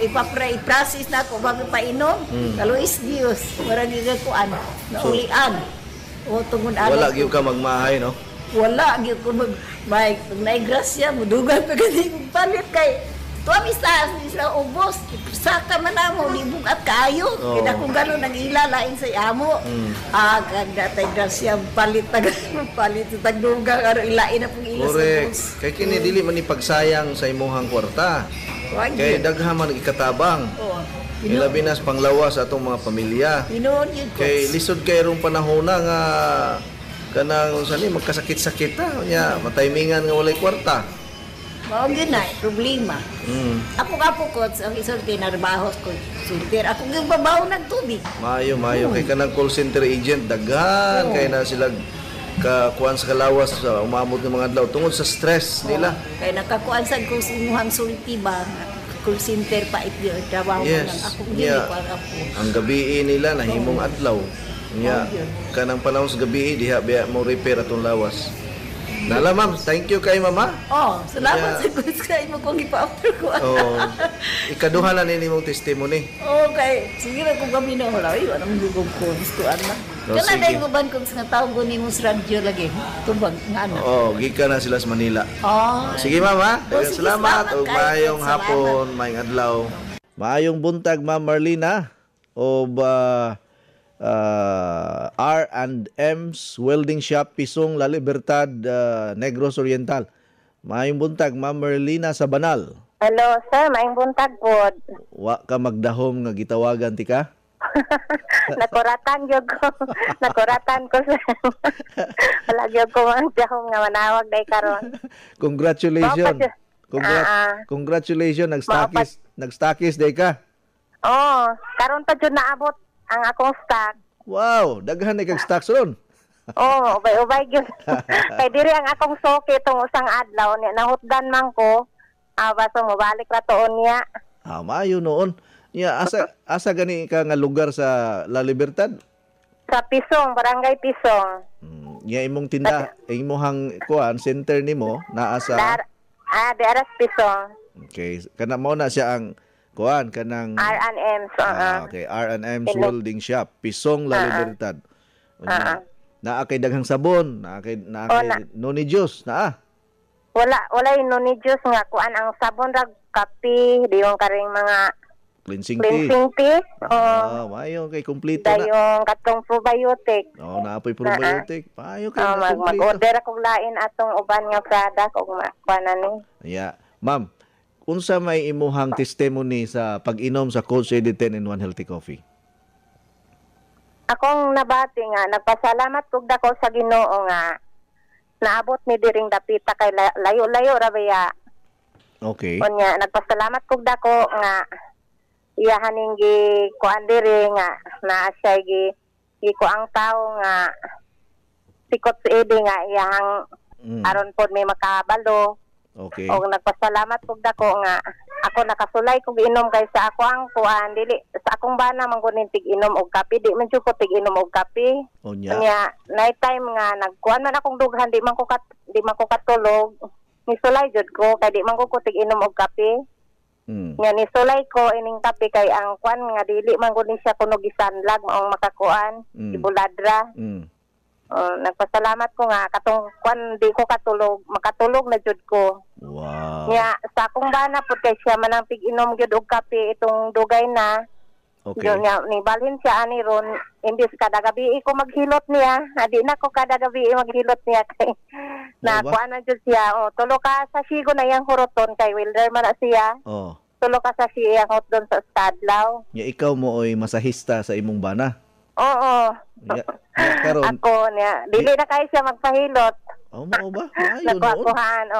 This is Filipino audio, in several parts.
i-process na ako bago painom. Kaluis Diyos, marang gagakuan, naulian. O tungod Wala gyud ka magmahay, no? Wala gyud ko may naigrasya mo dugan pa gani palit kay tuamis taas ni sa ubos saka man amo di bugat kaayo kaya kung gano'n nag-ilalain sa amo kagda tay grasya palit tag dugang aro ilain na pong ilas. Correct. Kay kini dili man ni pagsayang sa imong kwarta. Kay daghan man ikatabang. Ilabi na sa panglawas atong mga pamilya. Kay lisod kay rong panahon na nga kanang sani magkasakit-sakit nya mataymingan nga walay kwarta. Mao gyud na problema. Ako ko sa isulti na trabaho ko sultir ako gyud babaw nagtubig. Mayo kay kanang call center agent daghan kay na sila kakuan sa kalawas sa umamot ng mga adlaw tungod sa stress nila. Kay nakakuan sad ko sa imuhang sulti ba call center pa ito trabaho lang ako gyud para ako. Ang gabi nila nahimong adlaw. Nya kanang panahon sa gabi diha biya mo repair atong lawas. Nala ma'am, thank you kay mama. Salamat sa good kay mo kung ipa-offer ko. Ikaduha na nini mong testimony. Okay, sige na kung kami na wala, wala mong lugog ko, gusto na. Kala dahil mo ban kung sa tao ko ni mo sa radyo lagi, tubag nga ano. Gika na sila sa Manila. Sige mama, salamat. O maayong hapon, maayong adlaw. Maayong buntag, Ma'am Marlina. O ba... R&M's Welding Shop, Pisong, La Libertad, Negros Oriental. Maayong buntag, Ma'am Merlina sa Banal. Hello, sir. Maayong buntag po. Wa ka magdahom nga gitawagan ti ka? Nakuratan ko, sir. Wala gyud ko magdahom nga manawag day karon. Congratulations. Congratulations, nagstokis day ka. Karon pa jud naabot ang akong stock. Wow, daghan na kag stocks ron. Ubay gyud. Kay diri ang akong soke tong usang adlaw ni nahutdan man ko. Baso mo balik ra tuon niya. Maayo noon. Nya asa gani ka nga lugar sa La Libertad? Sa Pisong, Barangay Pisong. Nya imong tinda, imong kuan center nimo naa sa Deras Pisong. Okay, kana mo na siya ang kuan kanang R&M's. Okay, R&M's Welding Shop, Pisong, La Libertad. Naa kay daghang sabon, naa kay noni juice, naa. Wala noni juice nga kuan ang sabon rag kape, diyon karing mga cleansing tea. Mayo kay kompleto na. Dayon katong probiotic. Naapoy probiotic. Mayo kay mag-order ako lain atong uban nga product ug kuanan ni. Ma'am, unsa may imuhang testimony sa pag-inom sa Coach 10 in 1 Healthy Coffee? Akong nabati nga, nagpasalamat kog dako sa Ginoo nga naabot ni diring dapita kay layo-layo ra baya. Okay. Unya, nagpasalamat kog dako nga iyahaning gi kuan diri nga naa siya gi kuang tawo nga sikot sa edi nga iyahang aron pod may makabalo. Okay. O nagpasalamat kog dako nga ako nakasulay kog inom kay sa ako ang kuan dili sa akong bana man kunin tig-inom og kape di man jud ko tig-inom og kape. Nya night time nga nagkuan man akong dughan di man ko katulog. Nisulay jud ko kay di man ko tig-inom og kape. Nya nisulay ko ining kape kay ang kuan nga dili man kunin siya kuno gisanlag maong makakuan ibuladra. Nagpasalamat ko nga katong kwan di ko makatulog na jud ko. Wow. Nya sa akong bana pud kay siya man ang pig-inom gyud og kape itong dugay na. Okay. Nya ni balhin siya ani ron imbis kada gabi ko maghilot niya. Adi na ko kada gabi maghilot niya kay na kuan na jud siya. Tulo ka sa sigo na yang huroton kay welder man na siya. Tulo ka sa siya hot doon sa Stadlaw. Nya ikaw mo oy masahista sa imong bana. Karon ako niya dili na kay siya magpahilot. Mao ba? Ayo Nakuhaan,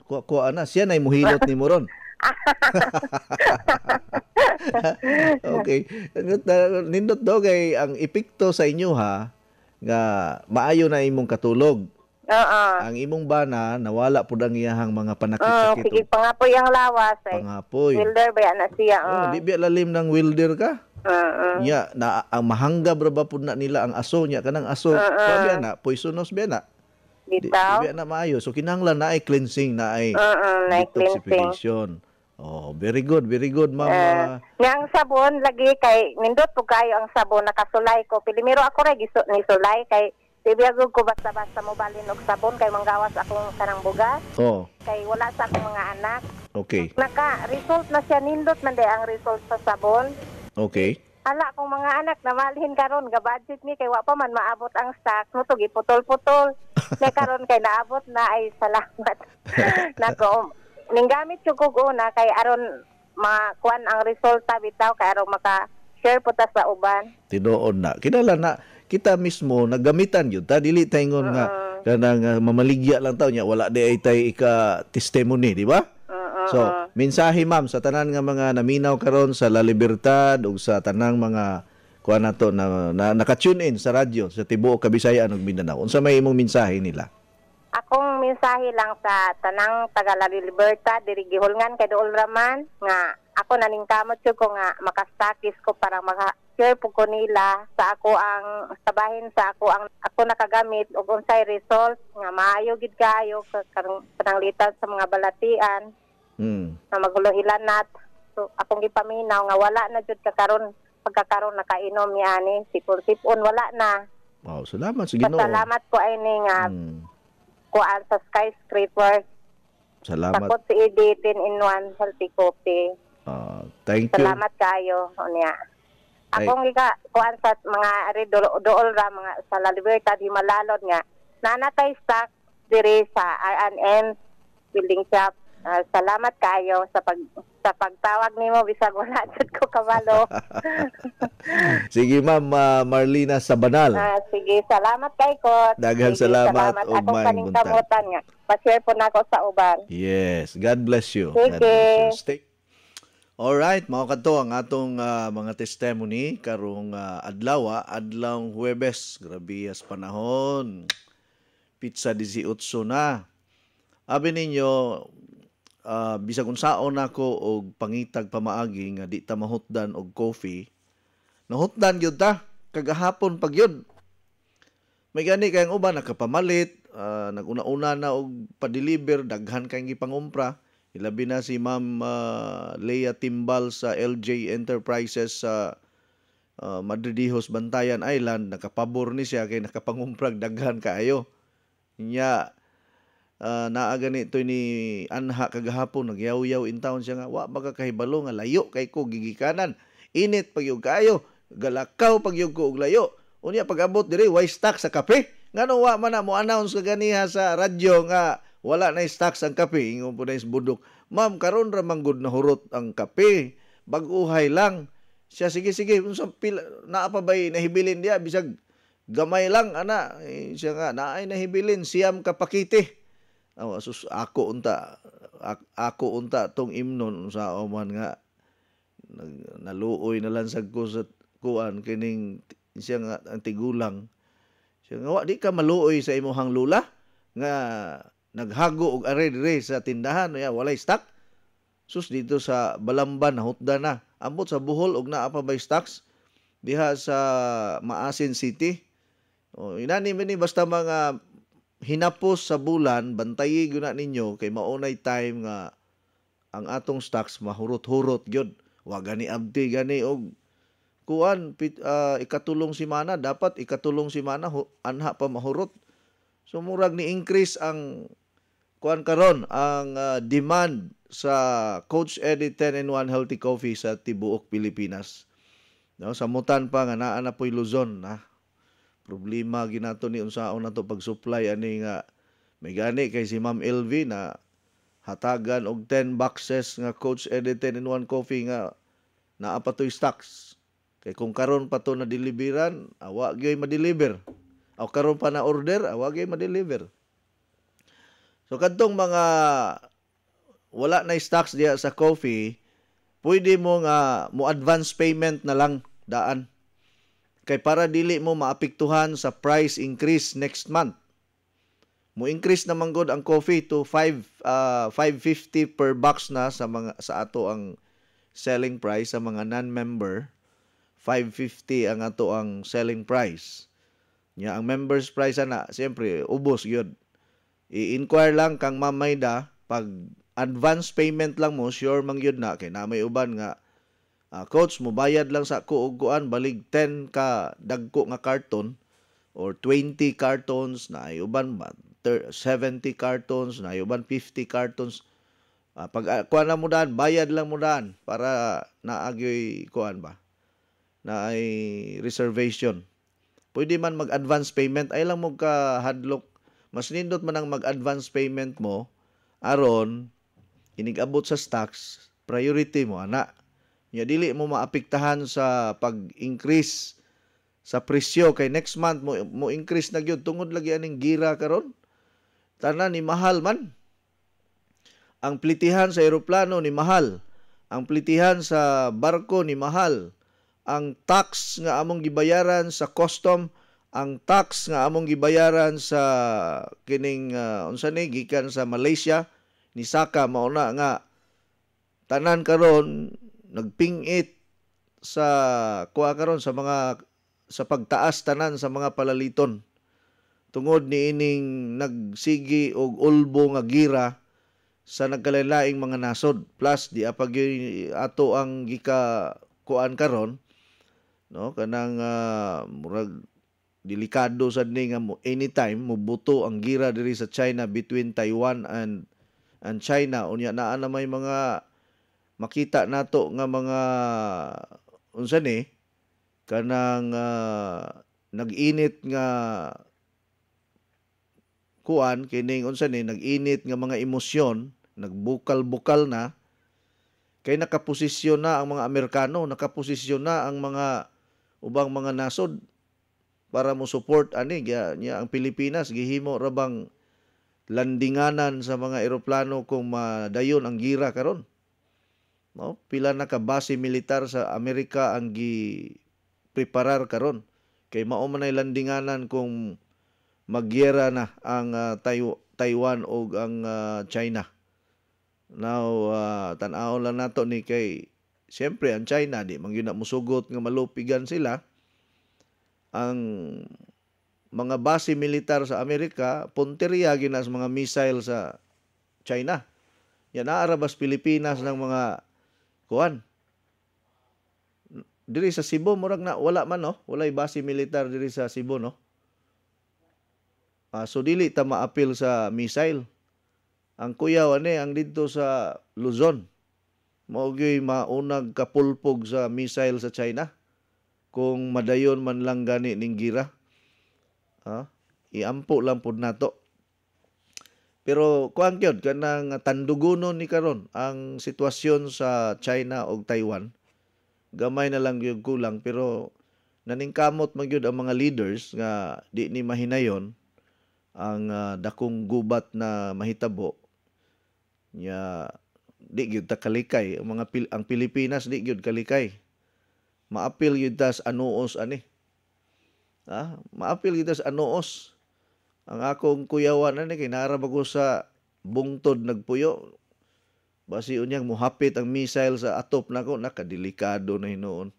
Kuha na siya na imuhilot ni mo ron. Okay. Nindot daw kay ang epekto sa inyo ha nga maayo na imong katulog. Ang imong bana nawala pud ang iyahang mga panakit-sakit. Sige pangapoy ang lawas. Pangapoy. Welder ba na siya? Di biya lalim ng welder ka? Nya na ang mahanggab ra ba pud na nila ang aso nya kanang aso sabi na poisonous biya na bitaw biya na maayo so kinahanglan na ay cleansing na ay detoxification Oh, very good, ma'am. Nga ang sabon lagi kay nindot po kayo ang sabon nakasulay ko. Pilimiro ako ra ni sulay kay tibiyagog ko basta-basta mo balin og sabon kay manggawas akong kanang bugas. Oh. Kay wala sa akong mga anak. Okay. Naka-result na siya nindot man day ang result sa sabon. Okay. Hala akong mga anak na malhin karon ga budget ni kay wa pa man maabot ang stock mo to giputol-putol. Kay karon kay naabot na ay salamat. Nako ninggamit ko kog una kay aron makuan ang resulta bitaw kay aron maka-share po ta sa uban. Tinuod na. Kinala na kita mismo nagamitan yun. Ta dili taingon nga kanang mamaligya lang taw nya wala di ay tay ika testimony, di ba? So, mensahe ma'am sa tanan nga mga naminaw karon sa La Libertad ug sa tanang mga kuan nato na naka-tune in sa radyo sa tibuok Kabisayaan ug Mindanao. Unsa may imong mensahe nila? Akong mensahe lang sa tanang taga La Libertad diri gihulngan kay Duol Raman nga ako naningkamot jud ko nga makastakis ko para maka-share po ko nila sa ako ang sabahin sa ako nakagamit ug unsay result nga maayo gid kayo karong pananglitan sa mga balatian. Na magulong ilanat. So akong gipaminaw nga wala na jud pagkakaron nakainom ni ani sipon wala na. Wow, salamat sa Ginoo. Salamat ko ay ni nga kuan sa skyscraper. Salamat. Sakot si Edith in one healthy coffee. Thank you. Salamat kayo unya. Akong kuan sa mga dool ra mga sa La Libertad Himalalod nga nanatay stock diri sa R&M building shop. Salamat kayo sa pagtawag nimo bisag wala jud ko kabalo. Sige ma'am Marlina Sabanal. Sige, salamat kay ko. Daghang salamat ug maayong buntag. Nga pa-share po nako sa uban. Yes, God bless you. Sige. Alright, mga kadto ang atong mga testimony karong adlaw Huwebes. Grabe as panahon. Pizza 18 na. Abi ninyo bisag unsaon nako og pangitag pamaagi nga di ta mahutdan og coffee. Nahutdan gyud ta kagahapon pag yun. May gani kay ang uban nakapamalit, naguna-una na og pa-deliver daghan kay gipangumpra. Ilabi na si Ma'am Leia Timbal sa LJ Enterprises sa Madridihos, Bantayan Island. Nakapabor ni siya kay nakapangumprag daghan kaayo. Nya naa ganito ni Anha kagahapon nagyaw-yaw in town siya nga wa magakahibalo nga layo kay ko gigikanan. Init pagyug kayo, galakaw pagyug ko og layo. Unya pag-abot diri way stock sa kape. Ngano wa man na mo announce kaganiha sa radyo nga wala na stocks ang kape. Ingon po na isbudok. Ma'am, karon ra manggod na hurot ang kape. Bag-uhay lang. Siya, sige. Naa pa ba'y nahibilin diya? Bisag gamay lang, ana. Siya nga, naay nahibilin. Siyam kapakiti. Ako unta tong imnon sa oman nga. Naluoy na lansag ko sa kuan. Kining siya nga, ang tigulang. Siya nga, di ka maluoy sa imuhang lula. Nga, naghago og are dire sa tindahan walay stock sus dito sa Balamban nahutda na ambot sa Bohol og naa pa bay stocks diha sa Maasin City inani man ni basta mga hinapos sa bulan bantayi gyud na ninyo kay maunay time nga ang atong stocks mahurot-hurot gyud wa gani abdi gani og kuan ikatulong semana dapat ikatulong semana anha pa mahurot so murag ni increase ang kuan karon ang demand sa Coach Eddie 10-in-1 Healthy Coffee sa tibuok Pilipinas. No, samutan pa nga naa na po'y Luzon na. Problema ginato ni unsaon nato pag-supply ani nga may gani kay si Ma'am LV na hatagan og 10 boxes nga Coach Eddie 10-in-1 Coffee nga naa pa to'y stocks. Kay kung karon pa to na deliveran, awa gyud ma-deliver. O karon pa na order, awa gyud ma-deliver. So kadtong mga wala na stocks diya sa coffee, pwede mo nga mo advance payment na lang daan. Kay para dili mo maapektuhan sa price increase next month. Mo increase naman gud ang coffee to 550 per box na sa ato ang selling price sa mga non-member. 550 ang ato ang selling price. Nya ang members price ana siyempre ubos gyud. I-inquire lang kang Ma'am Mayda pag advance payment lang mo, sure man yun na kay na may uban nga coach mo bayad lang sa ko og kuan balig 10 ka dagko nga karton or 20 cartons na ay uban ba 70 cartons na ay uban 50 cartons. Pag kuan na mo daan, bayad lang mo daan para naagyoy kuan ba na ay reservation. Pwede man mag-advance payment, ay lang mo ka hadlok. Mas nindot man ang mag-advance payment mo aron inigabot sa stocks, priority mo ana. Nya dili mo maapektahan sa pag-increase sa presyo kay next month mo increase na gyud tungod lagi aning gira karon. Tanan ni mahal man. Ang plitihan sa eroplano ni mahal. Ang plitihan sa barko ni mahal. Ang tax nga among gibayaran sa custom, ang tax nga among gibayaran sa kining unsa ni gikan sa Malaysia ni Saka mauna nga tanan karon nagpingit sa kuha karon sa mga sa pagtaas tanan sa mga palaliton tungod ni ining nagsigi og ulbo nga gira sa nagkalain-laing mga nasod plus di apag ato ang gika kuan karon no kanang murag delikado sad ni nga anytime mubuto ang gira diri sa China between Taiwan and China unya naa na may mga makita nato nga mga unsa ni kanang nag-init nga kuan kining unsa ni nag-init nga mga emosyon nagbukal-bukal na kay nakaposisyon na ang mga Amerikano nakaposisyon na ang mga ubang mga nasod para mo support ani nya ang Pilipinas gihimo ra bang landinganan sa mga eroplano kung madayon ang gira karon no pila na ka base militar sa Amerika ang gi-preparar karon kay mao man ay landinganan kung magyera na ang Taiwan o ang China. Now tan-aw lang nato ni kay siyempre ang China di man gyud na musugot nga malupigan sila ang mga base militar sa Amerika punteriya gina sa mga missile sa China. Yan naarabas Pilipinas ng mga kuan. Diri sa Cebu murag na wala man no, walay base militar diri sa Cebu no. So dili ta maapil sa missile. Ang kuyaw ani ang didto sa Luzon. Mao gyud maunag kapulpog sa missile sa China. Kung madayon man lang gani ning gira. Iampo lang pud nato. Pero kuan gyud kanang tandugonon ni karon ang sitwasyon sa China ug Taiwan. Gamay na lang gyud kulang pero naningkamot man gyud ang mga leaders nga di ni mahinayon ang dakong gubat na mahitabo nya di gyud ta kalikay ang Pilipinas di gyud kalikay maapil gyud ta sa anuos ani maapil gyud ta sa anuos ang akong kuyawan ani kay narab ako sa bungtod nagpuyo basi unyang mohapit ang missile sa atop nako nakadelikado na hinuon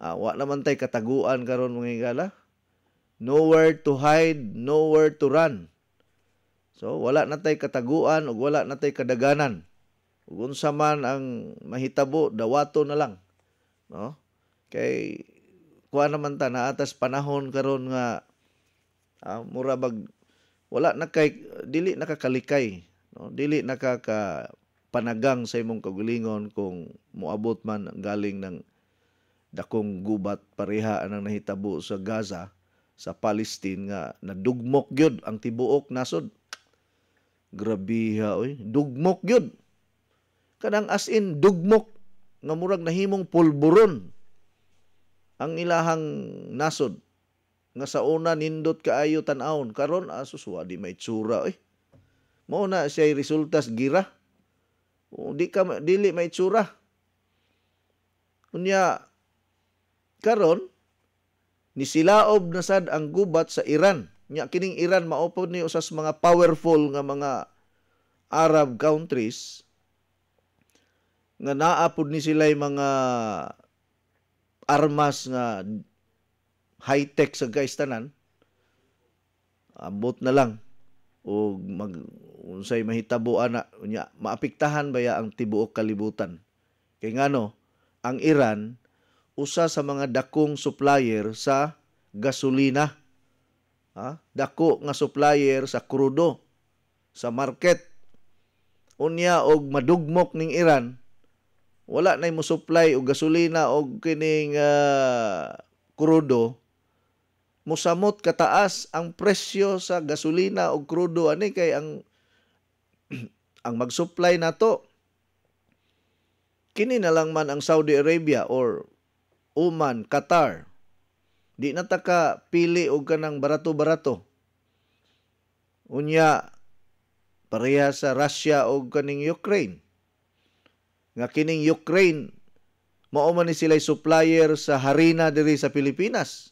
wa naman tay kataguan karon mga higala. Nowhere to hide, nowhere to run. So wala na tay kataguan ug wala na tay kadaganan. Ug unsa man ang mahitabo, dawato na lang. No? Kay kuha naman ta na atas panahon karon nga mura bag wala na kay dili nakakalikay, no? Dili nakakapanagang sa imong kaugalingon kung moabot man galing ng dakong gubat pareha ang nahitabo sa Gaza sa Palestine nga nadugmok gyud ang tibuok nasod. Grabe ha oy, dugmok gyud. Kanang as in dugmok nga murag nahimong pulburon ang ilahang nasod. Nga sa una nindot kaayo tan-awon karon asus di may tsura oy. Mao na siya resultas gira. Dili may tsura. Unya karon nisilaob na sad ang gubat sa Iran. Nya kining Iran mao pod ni usas mga powerful nga mga Arab countries nga naa pod ni sila'y mga armas nga high-tech sa guys tanan. Ambot na lang o unsay mahitabo ana unya maapektahan baya ang tibuok kalibutan. Kay ngano, ang Iran usa sa mga dakong supplier sa gasolina. Dako nga supplier sa krudo sa market. Unya og madugmok ning Iran, wala nay mo supply og gasolina og kining krudo, mosamot kataas ang presyo sa gasolina o krudo ani kay ang mag-supply nato kini na lang man ang Saudi Arabia or Oman, Qatar. Di na ta ka pili og kanang barato-barato. Unya pareha sa Russia o kaning Ukraine. Nga kining Ukraine mao man ni sila supplier sa harina diri sa Pilipinas.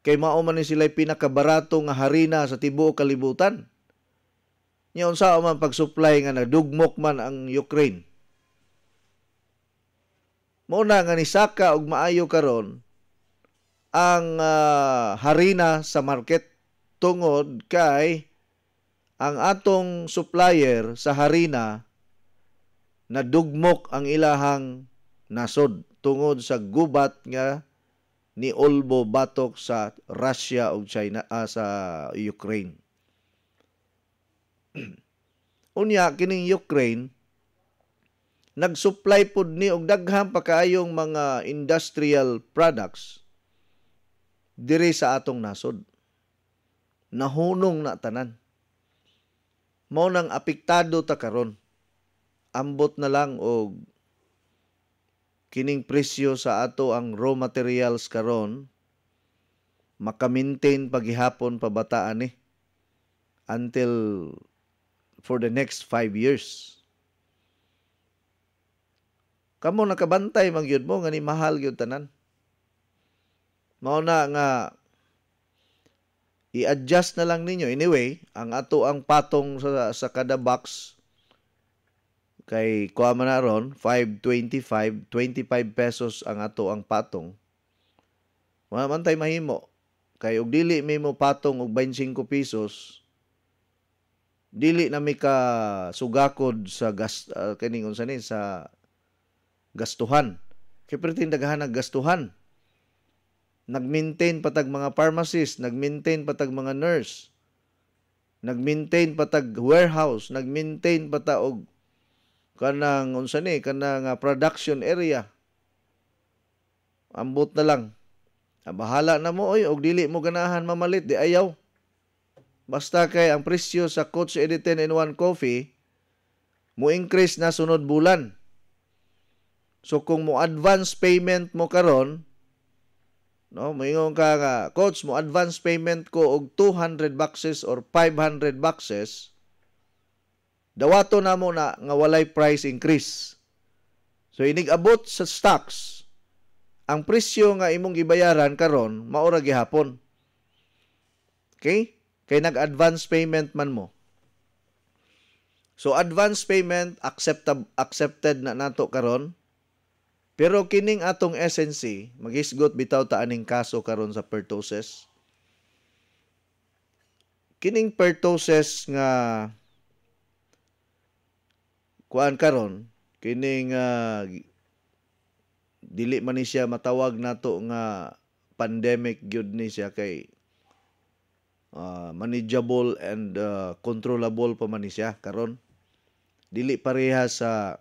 Kay mao man ni sila pinakabarato nga harina sa tibuok kalibutan. Nya unsa man pag-supply nga nadugmok man ang Ukraine. Mao na nga nisaka og maayo karon ang harina sa market tungod kay ang atong supplier sa harina nadugmok ang ilahang nasod tungod sa gubat nga ni Olbo batok sa Russia ug China sa Ukraine. Unya kining Ukraine nag-supply pud ni og daghang pa kaayong mga industrial products diri sa atong nasod. Nahunong na tanan. Mao nang apektado ta karon. Ambot na lang og kining presyo sa ato ang raw materials karon maka-maintain paghihapon pabataan ni until for the next 5 years. Kamo nakabantay man gyud mo nga ni mahal gyud tanan. Mao na nga i-adjust na lang ninyo. Anyway, ang ato ang patong sa kada box kay kuha man na ron, 5.25, 25 pesos ang ato ang patong. Wala man tayo mahimo. Kay og dili may mo patong og 25 pesos, dili na mi ka sugakod sa kining unsa ni sa gastuhan. Kay perting daghan gastuhan. Nag-maintain patag mga pharmacist, nag-maintain patag mga nurse, nag-maintain patag warehouse, nag-maintain pata og kanang unsa ni kanang production area. Ambot na lang. Bahala na mo oy og dili mo ganahan mamalit di ayaw. Basta kay ang presyo sa Coach Editen in One Coffee mo increase na sunod bulan. So kung mo advance payment mo karon, no, moingon ka nga, Coach, mo advance payment ko og 200 boxes or 500 boxes, dawato na mo na nga walay price increase. So inig-abot sa stocks, ang presyo nga imong gibayaran karon mao ra gihapon. Okay? Kay nag-advance payment man mo. So advance payment accepted na nato karon. Pero kining atong SNC, maghisgot bitaw ta aning kaso karon sa pertussis. Kining pertussis nga kuan karon, kining dili man ni siya matawag nato nga pandemic gyud ni siya kay manageable and controllable pa man ni siya karon. Dili pareha sa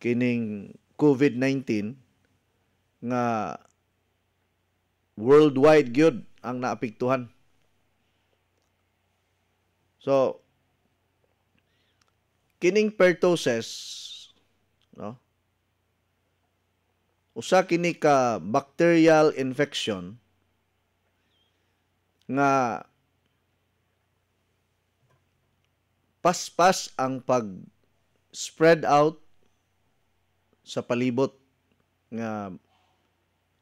kining COVID-19 nga worldwide gyud ang naapektuhan. So kining pertussis, no? Usa kini ka bacterial infection nga paspas ang pag-spread out sa palibot nga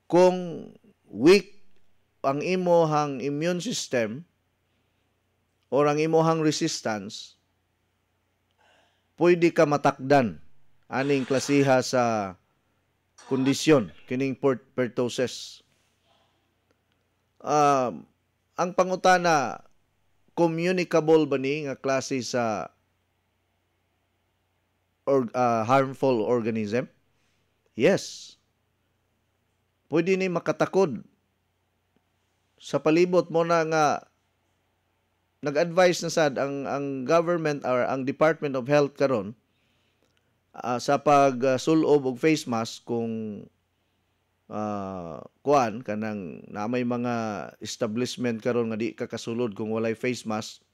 kung weak ang imong immune system or ang imong resistance, pwede ka matakdan aning klasiha sa kondisyon kining pertussis. Ang pangutana, communicable ba ni nga klase sa harmful organism? Yes. Pwede ni makatakod. Sa palibot mo na nga nag-advise na sad ang government or ang Department of Health karon sa pagsulob og face mask kung kuan kanang na may mga establishment karon nga di ka kasulod kung walay face mask,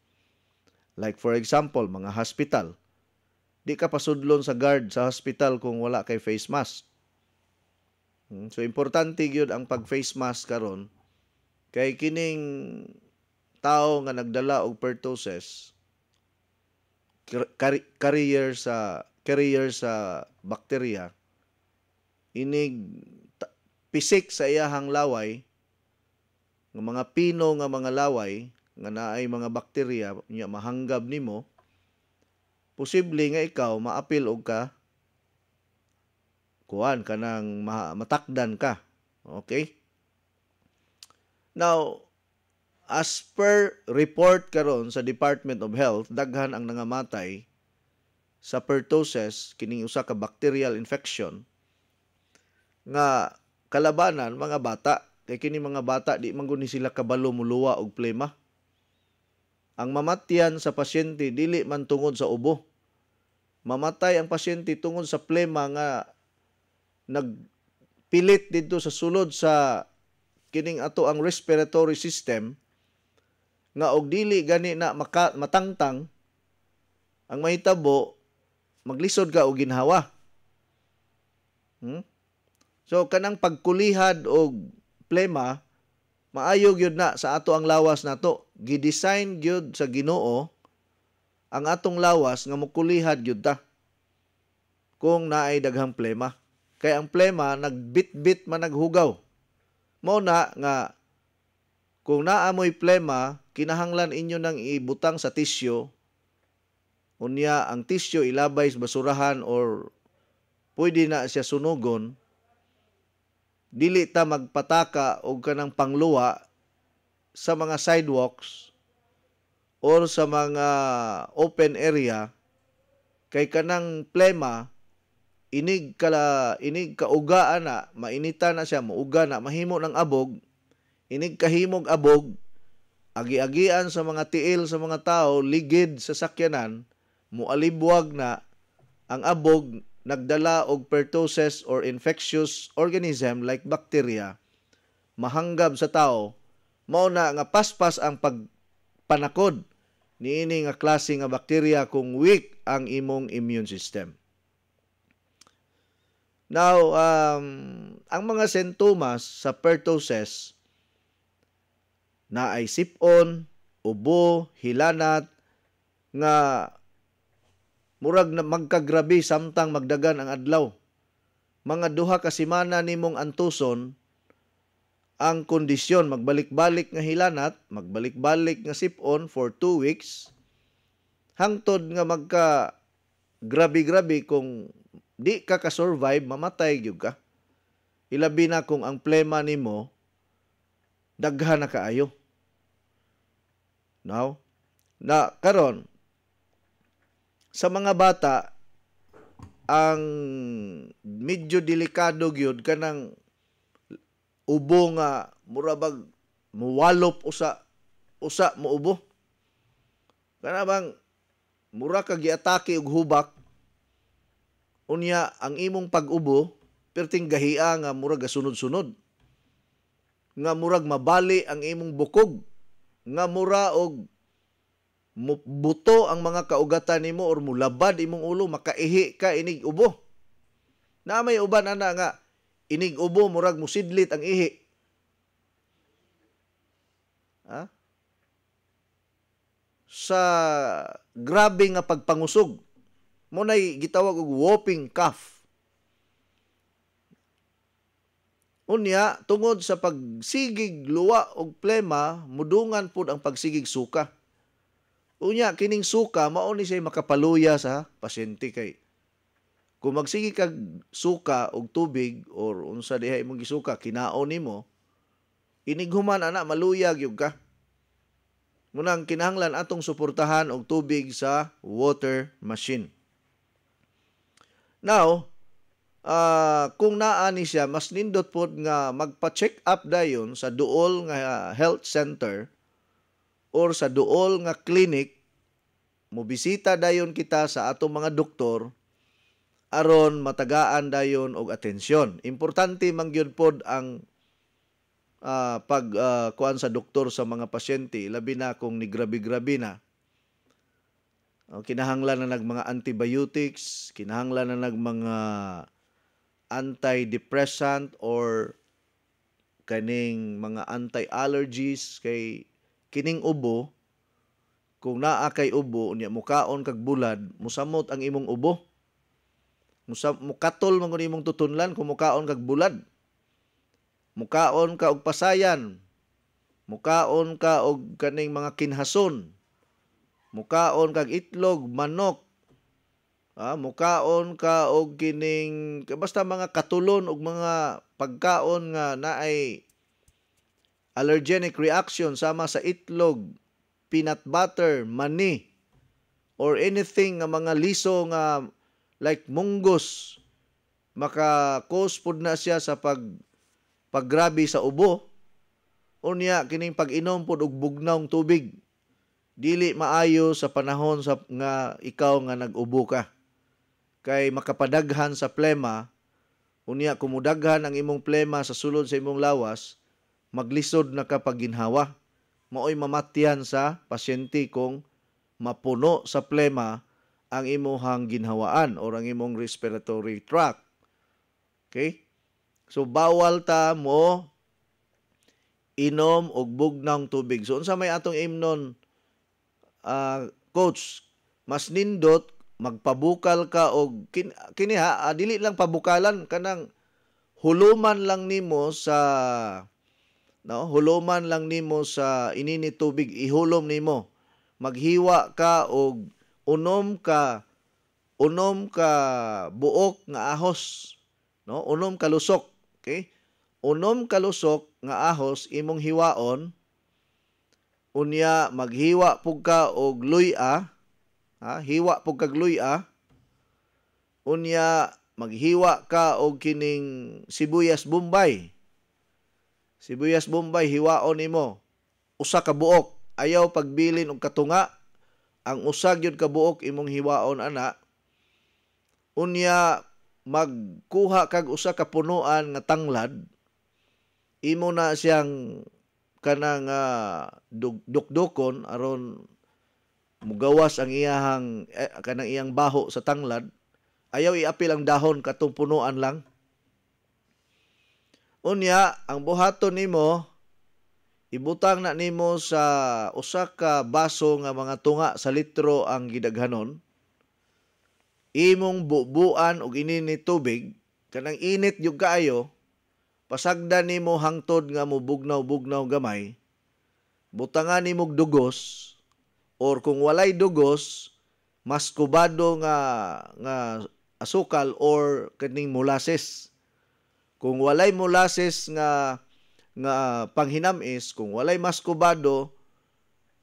like for example mga hospital, di ka pasudlon sa guard sa hospital kung wala kay face mask. So importante gyud ang pag face mask karon kay kining tao nga nagdala og pertussis carrier sa bakterya, inig pisik sa iyahang laway nga mga pino nga mga laway nga naay mga bakterya nya mahanggab nimo, posible nga ikaw maapil og ka kuan kanang matakdan ka. Okay? Now, as per report karon sa Department of Health, daghan ang nangamatay sa pertussis, kining usa ka bacterial infection nga kalabanan mga bata. Kay kini mga bata di man guni sila kabalo muluwa og plema. Ang mamatyan sa pasyente dili man tungod sa ubo. Mamatay ang pasyente tungod sa plema nga nagpilit dito sa sulod sa kining ato ang respiratory system nga og dili gani na matangtang ang mahitabo maglisod ka og ginhawa. So kanang pagkulihad og plema maayo gyud na sa ato ang lawas nato. Gidesign gyud sa Ginoo ang atong lawas nga mokulihad gyud ta kung naay daghang plema. Kay ang plema nagbit-bit man naghugaw. Mao na nga kung naamoy plema, kinahanglan inyo nang ibutang sa tisyo. Unya ang tisyo ilabay sa basurahan or pwede na siya sunugon. Dili ta magpataka og kanang pangluwa sa mga sidewalks or sa mga open area kay kanang plema inig kaugaan na, mainita na siya, muuga na, mahimo ng abog, inig kahimog abog, agi-agian sa mga tiil sa mga tao, ligid sa sakyanan, mualibwag na ang abog nagdala og pertussis or infectious organism like bacteria, mahanggab sa tao, mao na nga paspas ang pagpanakod niini nga klase nga bacteria kung weak ang imong immune system. Now, ang mga sintomas sa pertussis na ay sipon, ubo, hilanat, nga murag na magkagrabe samtang magdagan ang adlaw. Mga 2 ka semana nimong antuson ang kondisyon, magbalik-balik nga hilanat, magbalik-balik nga sipon for 2 weeks, hangtod nga magka grabe-grabe kung di ka ka-survive, mamatay gyud ka. Ilabi na kung ang plema nimo daghan na kaayo. Now, na karon sa mga bata ang medyo delikado gyud kanang ubo nga murabag muwalop usa muubo. Kana bang mura ka giatake og hubak. Unya, ang imong pag-ubo, perting gahia nga murag sunod-sunod. Nga murag mabali ang imong bukog. Nga mura og buto ang mga kaugatan nimo or mulabad imong ulo, makaihi ka inig ubo. Na may uban ana nga inig ubo murag musidlit ang ihi. Ha? Sa grabe nga pagpangusog, mo na'y gitawag og whooping cough. Unya, tungod sa pagsigig luwa og plema, mudungan pud ang pagsigig suka. Unya, kining suka, mao ni siya makapaluya sa pasyente kay. Kung magsigi kag suka og tubig or unsa diha imong gisuka, kinaon nimo, inighuman ana maluya gyud ka. Munang kinahanglan atong suportahan og tubig sa water machine. Now, kung naa ni siya, mas nindot pod nga magpa-check up dayon sa duol nga health center or sa duol nga clinic, mobisita dayon kita sa atong mga doktor aron matagaan dayon og atensyon. Importante man gyud pod ang kuan sa doktor sa mga pasyente, labi na kung ni grabe-grabe na. Kinahanglan na mga antibiotics, kinahanglan na mga antidepressant or kaning mga anti-allergies kay kining ubo. Kung naa kay ubo unya mukaon kag bulad, musamot ang imong ubo. Mukatol man imong tutunlan kung mukaon kag bulad. Mukaon ka og pasayan. Mukaon ka og kaning mga kinhason. Mukaon kag itlog, manok. Mukaon ka og kining basta mga katulon og mga pagkaon nga naay allergenic reaction sama sa itlog, peanut butter, mani, or anything nga mga liso nga like munggos, maka-cause pod na siya sa paggrabe sa ubo. Unya kining pag-inom pod og bugnawng tubig dili maayo sa panahon nga ikaw nga nag-ubo ka, kay makapadaghan sa plema. Unya kumudaghan ang imong plema sa sulod sa imong lawas, maglisod na kapag ginhawa. Maoy mamatyan sa pasyente kung mapuno sa plema ang imong ginhawaan or ang imong respiratory tract. Okay? So bawal ta mo inom og bugnawng tubig. So unsa may atong imnon, coach? Mas nindot magpabukal ka og kini dili lang pabukalan, kanang huluman lang nimo sa huluman lang nimo sa inini tubig, ihulom nimo. Maghiwa ka og unom ka buok nga ahos, unom ka lusok. Okay? Unom ka lusok nga ahos imong hiwaon. Unya maghiwa pug ka og luya. Hiwa pug kag luya. Unya maghiwa ka og kining sibuyas bombay. Sibuyas bombay hiwaon nimo usa ka buok. Ayaw pagbilin og katunga. Ang usa gyud ka buok imong hiwaon ana. Unya magkuha kag usa ka punuan nga tanglad. Imo na siyang kanang dukdukon aron mugawas ang iyang kanang iyang baho sa tanglad. Ayaw iapil ang dahon katong punuan lang. Unya ang buhaton nimo, ibutang na nimo sa usa ka baso nga mga tunga sa litro ang gidaghanon. Imong bubuan og inini tubig, kanang init yung kaayo, pasagdan nimo hangtod nga mubugnaw-bugnaw gamay. Butangan nimo dugos, or kung walay dugos, mas kubado nga asukal or kaning molasses. Kung walay molasses nga panghinamis, kung walay maskubado,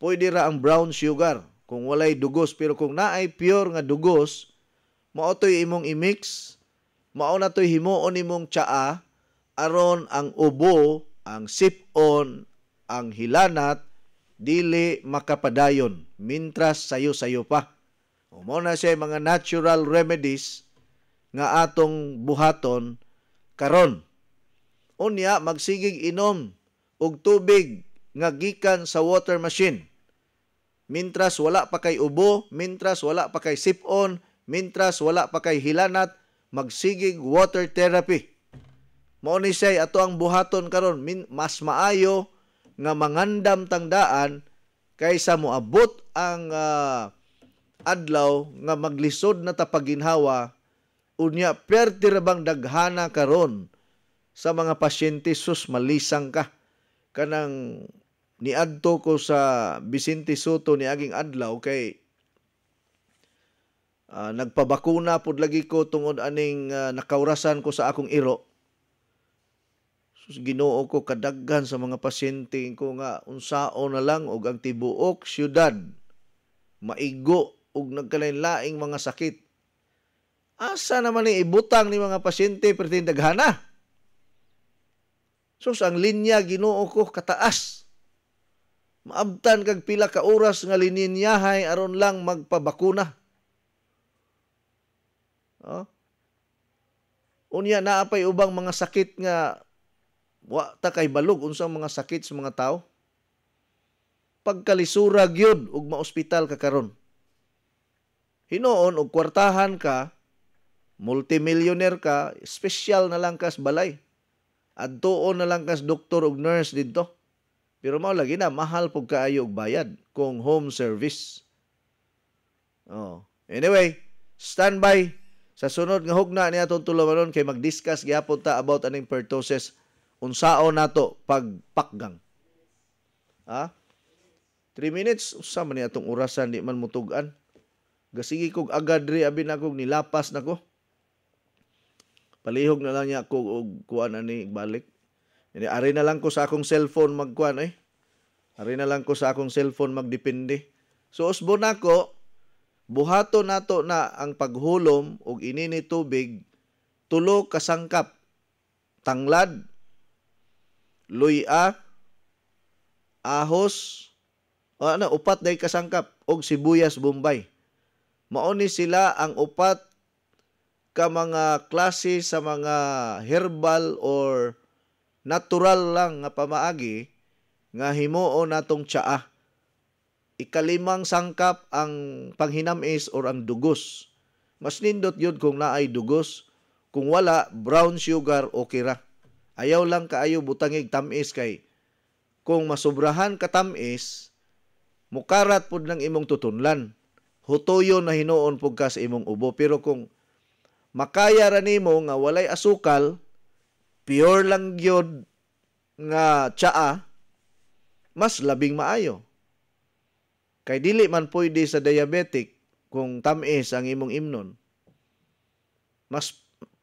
pwede ra ang brown sugar kung walay dugos. Pero kung naay pure nga dugos, mao toy imong i-mix, mao na toy himuon imong tsaa aron ang ubo, ang sipon, ang hilanat dili makapadayon mintras sayo-sayo pa. Mao na siya mga natural remedies nga atong buhaton karon. Unya magsigig inom og tubig nga gikan sa water machine. Mintras wala pa kay ubo, mintras wala pa kay sipon, mintras wala pa kay hilanat, magsigig water therapy. Mao ni siya ato ang buhaton karon. Mas maayo nga mangandam tangdaan kaysa moabot ang adlaw nga maglisod na ta paginhawa. Unya perti ra bang daghana karon sa mga pasyente, sus malisang ka. Kanang niadto ko sa Vicente Soto niaging adlaw kay nagpabakuna pud lagi ko tungod aning nakaurasan ko sa akong iro. Ginoo ko kadaghan sa mga pasyente ko nga unsao na lang og ang tibuok syudad maigo og nagkalain-laing mga sakit. Asa naman ni ibutang ni mga pasyente pertin daghana? Sus ang linya Ginoo ko kataas. Maabtan kag pila ka oras nga lininyahay aron lang magpabakuna. Unya naapay ubang mga sakit nga wa ta kay balog unsang mga sakit sa mga tao. Pagkalisura gyud og maospital ka karon. Hinoon og kwartahan ka, multimillionaire ka, special na lang kas balay. Adtuon na lang kas doktor og nurse didto. Pero mao lagi na mahal pug kaayo og bayad kung home service. Anyway, standby sa sunod nga hugna ni atong tulumanon kay mag-discuss gyapon ta about aning pertussis. Unsao nato pagpakgang. 3 minutes usa man ni atong orasan di man mutug-an. Gasigi kog agad ri abi na kog nilapas nako. Palihog na lang niya ako og kuan ani balik. Ari na lang ko sa akong cellphone magkuan Ari na lang ko sa akong cellphone magdepende. So usbon nako buhaton nato na ang paghulom og inini tubig 3 ka sangkap. Tanglad, luya, ahos, upat day kasangkap og sibuyas bombay. Mao ni sila ang upat ka mga klase sa mga herbal or natural lang nga pamaagi nga himuo natong tsaa. Ikalimang sangkap ang panghinamis or ang dugos. Mas nindot yun kung naay dugos. Kung wala, brown sugar okay ra. Ayaw lang kaayo butangig tamis kay kung masubrahan ka tamis, mukarat pud ng imong tutunlan. Hutoyo na hinuon pud ka sa imong ubo. Pero kung makaya ra nimo nga walay asukal, pure lang gyud nga tsaa, mas labing maayo. Kay dili man pwede sa diabetic kung tamis ang imong imnon. Mas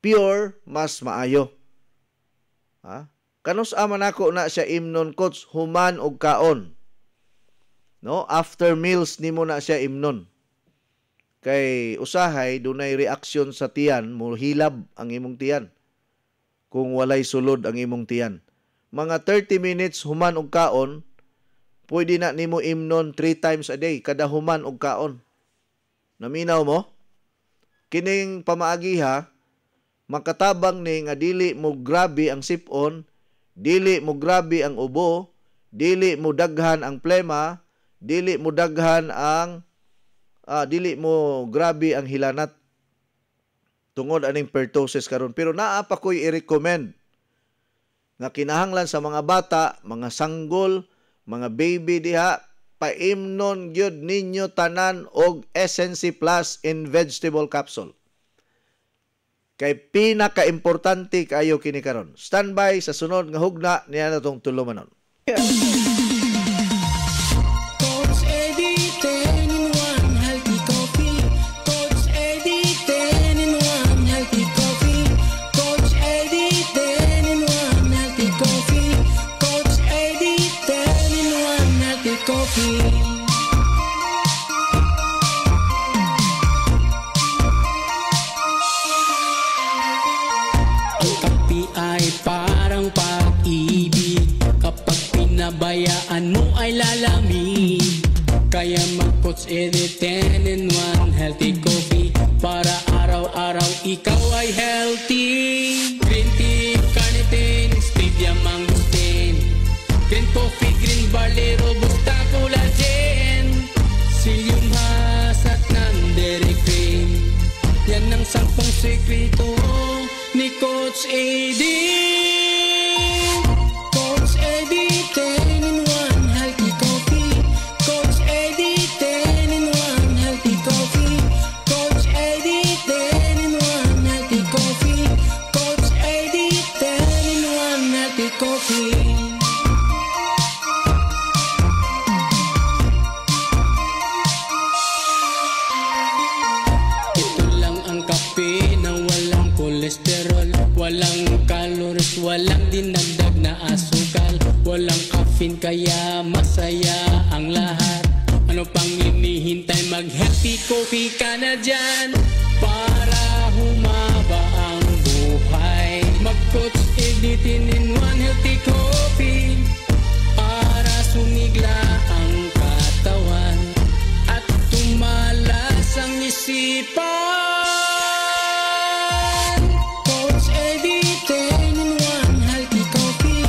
pure, mas maayo. Kanus aman ako na siya imnon coach human og kaon. No, after meals nimo na siya imnon. Kay usahay dunay reaksyon sa tiyan, mo hilab ang imong tiyan. Kung walay sulod ang imong tiyan. Mga 30 minutes human og kaon, pwede na nimo imnon 3 times a day kada human og kaon. Naminaw mo? Kining pamaagiha makatabang ni nga dili mo grabe ang sipon, dili mo grabe ang ubo, dili mo daghan ang plema, dili mo daghan ang dili mo grabe ang hilanat tungod aning pertussis karon. Pero naa pa ko'y i-recommend nga kinahanglan sa mga bata, mga sanggol, mga baby diha, paimnon gyud ninyo tanan og SNC Plus in vegetable capsule. Kay pinaka-importante kayo kini karon. Standby sa sunod nga hugna niya natong tulumanon. Coach Eddie 10-in-1 healthy coffee. Coach Eddie 10-in-1 healthy coffee. Coach Eddie 10-in-1 healthy coffee. Coach Eddie 10-in-1 healthy coffee. Ay parang pag-ibig, kapag pinabayaan mo ay lalamig. Kaya mag-Coach Eddie 10-in-1 healthy coffee, para araw-araw ikaw ay healthy. Green tea, carnitine, stevia, mangosteen, green coffee, green barley, robusta, collagen, psyllium husk at non-dairy cream. Yan ang 10 sekreto ni Coach Eddie. Coach Eddie 10-in-1 healthy coffee. Coach Eddie 10-in-1 healthy coffee. Coach Eddie 10-in-1 healthy coffee. Coach Eddie 10-in-1 healthy coffee. Ito lang ang kape na walang kolesterol, walang kalorya. flavors, walang dinagdag na asukal, walang caffeine kaya masaya ang lahat. Ano pang hinihintay, mag-healthy coffee ka na dyan para humaba ang buhay. Mag-Coach Eddie 10-in-1 healthy coffee para sumigla ang katawan at tumalas ang isipan. Coach Eddie 10-in-1 healthy coffee.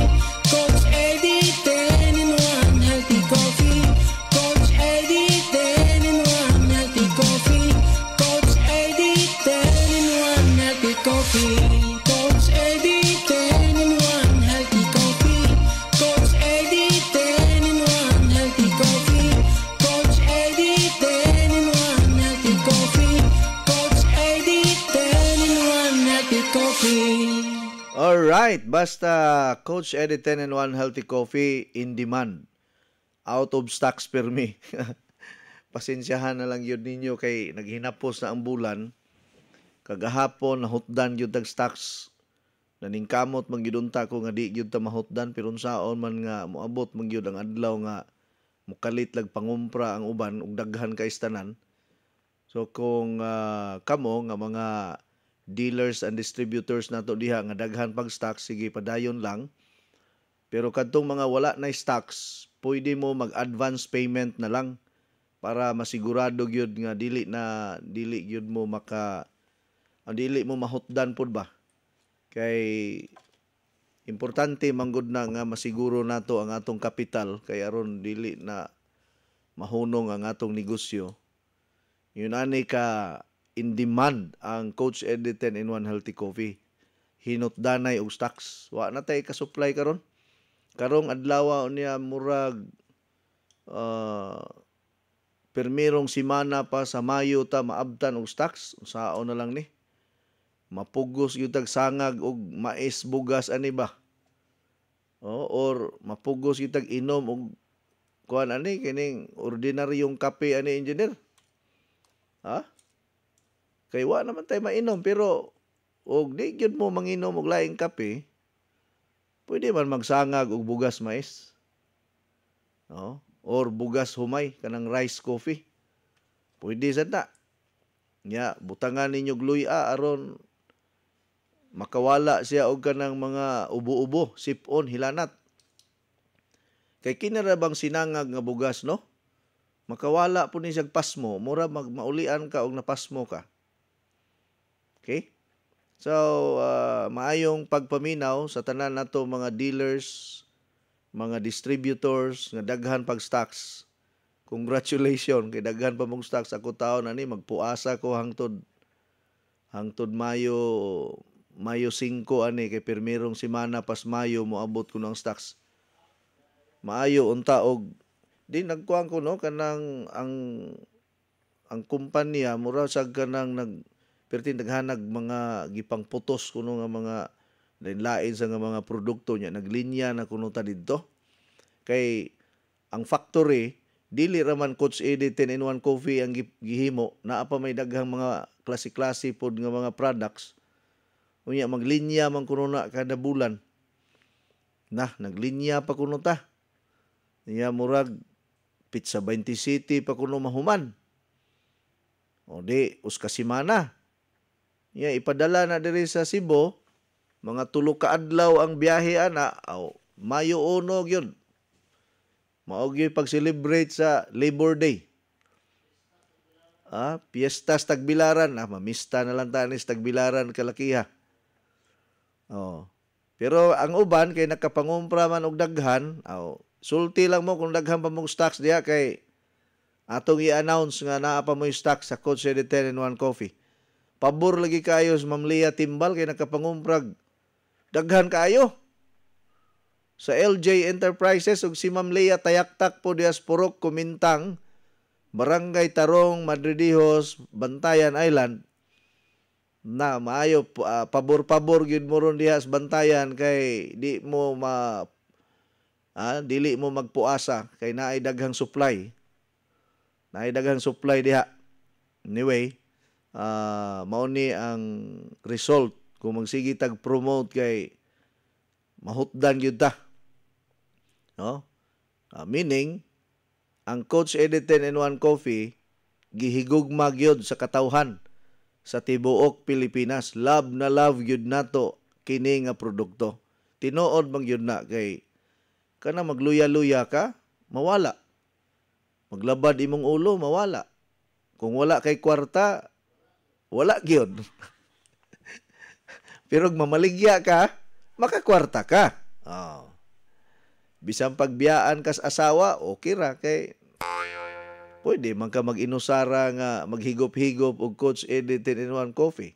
Coach Eddie 10-in-1 healthy coffee. Coach Eddie 10-in-1 healthy coffee. Coach Eddie 10-in-1 healthy coffee. Coach Eddie 10-in-1 healthy coffee. Coach Eddie 10-in-1 healthy coffee. Coach Eddie 10-in-1 healthy coffee. Coach Eddie 10-in-1 healthy coffee. Alright, basta Coach Eddie 10-in-1 healthy coffee in demand. Out of stocks per me. Pasensyahan na lang yun ninyo kay naghinapos na ang bulan. Kagahapon nahutdan yun tag stocks. Naningkamot manggidunta ko nga di yun ta mahutdan pero unsaon man nga moabot mangyud ang adlaw nga mukalit lag pangumpra ang uban ug daghan ka istanan. So kung kamo nga mga dealers and distributors nato diha nga daghan pag stocks, sige padayon lang. Pero kadtong mga wala na stocks, pwede mo mag-advance payment na lang para masigurado gyud nga dili gyud mo dili mo mahutdan pud ba. Kay importante manggod na nga masiguro nato ang atong kapital kay aron dili na mahunong ang atong negosyo. Yun ani ka in demand ang Coach Eddie 10-in-1 healthy coffee. Hinutdanay og stocks. Wa na tay ka-supply karon. Karong adlaw niya murag permirong simana pa sa Mayo ta maabtan og stocks. Sao na lang ni. Mapugos gyud tag sangag og mais bugas ani ba. Or mapugos gyud tag inom og kuan ani kining ordinaryong kape ani engineer. Ha? Kay wa naman tay mainom pero og di gyud mo manginom og laing kape, pwede man magsangag og bugas mais. Or bugas humay kanang rice coffee. Pwede sad na. Nya butangan ninyo gluya aron makawala siya og kanang mga ubo-ubo, sipon, hilanat. Kay kinara bang sinangag nga bugas no? Makawala po ni siyag pasmo, mura maulian ka og napasmo ka. Okay? So, maayong pagpaminaw sa tanan nato mga dealers, mga distributors, nga daghan pag stocks. Congratulations kay daghan pa mong stocks. Ako taon ani magpuasa ko hangtod Mayo 5 ani kay pirmirong semana pas Mayo moabot ko ng stocks. Maayo unta og di nagkuang ko no kanang ang kumpanya mura sa kanang perti naghanag mga gipang putos kuno nga mga lain sa nga mga produkto niya naglinya na kuno ta didto kay ang factory dili raman Coach Eddie 10-in-1 coffee ang gihimo naa pa may daghang mga klase-klase pod nga mga products unya maglinya man kuno na kada bulan naglinya pa kuno ta niya murag Pizza 20 City pa kuno mahuman. O di, uska simana. Ya, ipadala na diri sa Cebu, mga 3 ka adlaw ang biyahe ana, Mayo 1 gyud. Mao gyud pag-celebrate sa Labor Day. Piyestas Tagbilaran, mamista na lang tanis Tagbilaran kalakiha. Pero ang uban kay nakapangumpra man og daghan, sulti lang mo kung daghan pa mong stocks diha kay atong i-announce nga naa pa mo yung stocks sa Coach Eddie 10-in-1 coffee. Pabor lagi kayo sa Ma'am Leah Timbal kay nakapangumprag daghan kayo. Sa LJ Enterprises ug si Ma'am Leah Tayaktak po dias Purok Kumintang, Barangay Tarong, Madridijos, Bantayan Island. Na maayo pabor-pabor gyud mo ron diha sa Bantayan kay di mo dili mo magpuasa kay naay daghang supply. Naay daghang supply diha. Anyway, mao ni ang result kung magsige tag promote kay mahutdan gyud ta. No? Meaning, ang Coach Eddie 10-in-1 Coffee, gihigugma gyud sa katawhan sa tibuok Pilipinas. Love na love gyud nato kini nga produkto. Tinuod bang gyud na kay kana magluya-luya ka, mawala. Maglabad imong ulo, mawala. Kung wala kay kwarta, wala gyud. Pero mamaligya ka, makakwarta ka. Oh. Bisang pagbiyaan kas asawa, okay ra kay pwede man ka mag-inusara nga maghigop-higop og Coach Eddie 10-in-1 Coffee.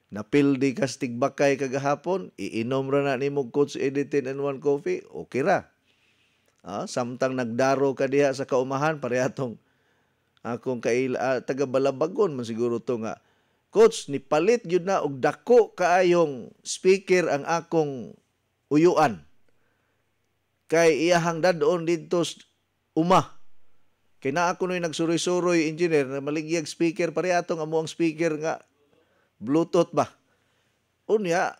Napildi ka tigbakay kagahapon, iinom ra na nimo Coach Eddie 10-in-1 Coffee, okay ra. Samtang nagdaro ka diha sa kaumahan, parehitong akong taga Balabagon man siguro to nga, Coach, nipalit yun na og dako kaayong speaker ang akong uyuan. Kay iyahang dadon dito uma. Kay na ako no'y nagsuroy-suroy engineer na maligyag speaker, parehitong amo ang speaker nga Bluetooth ba. Unya,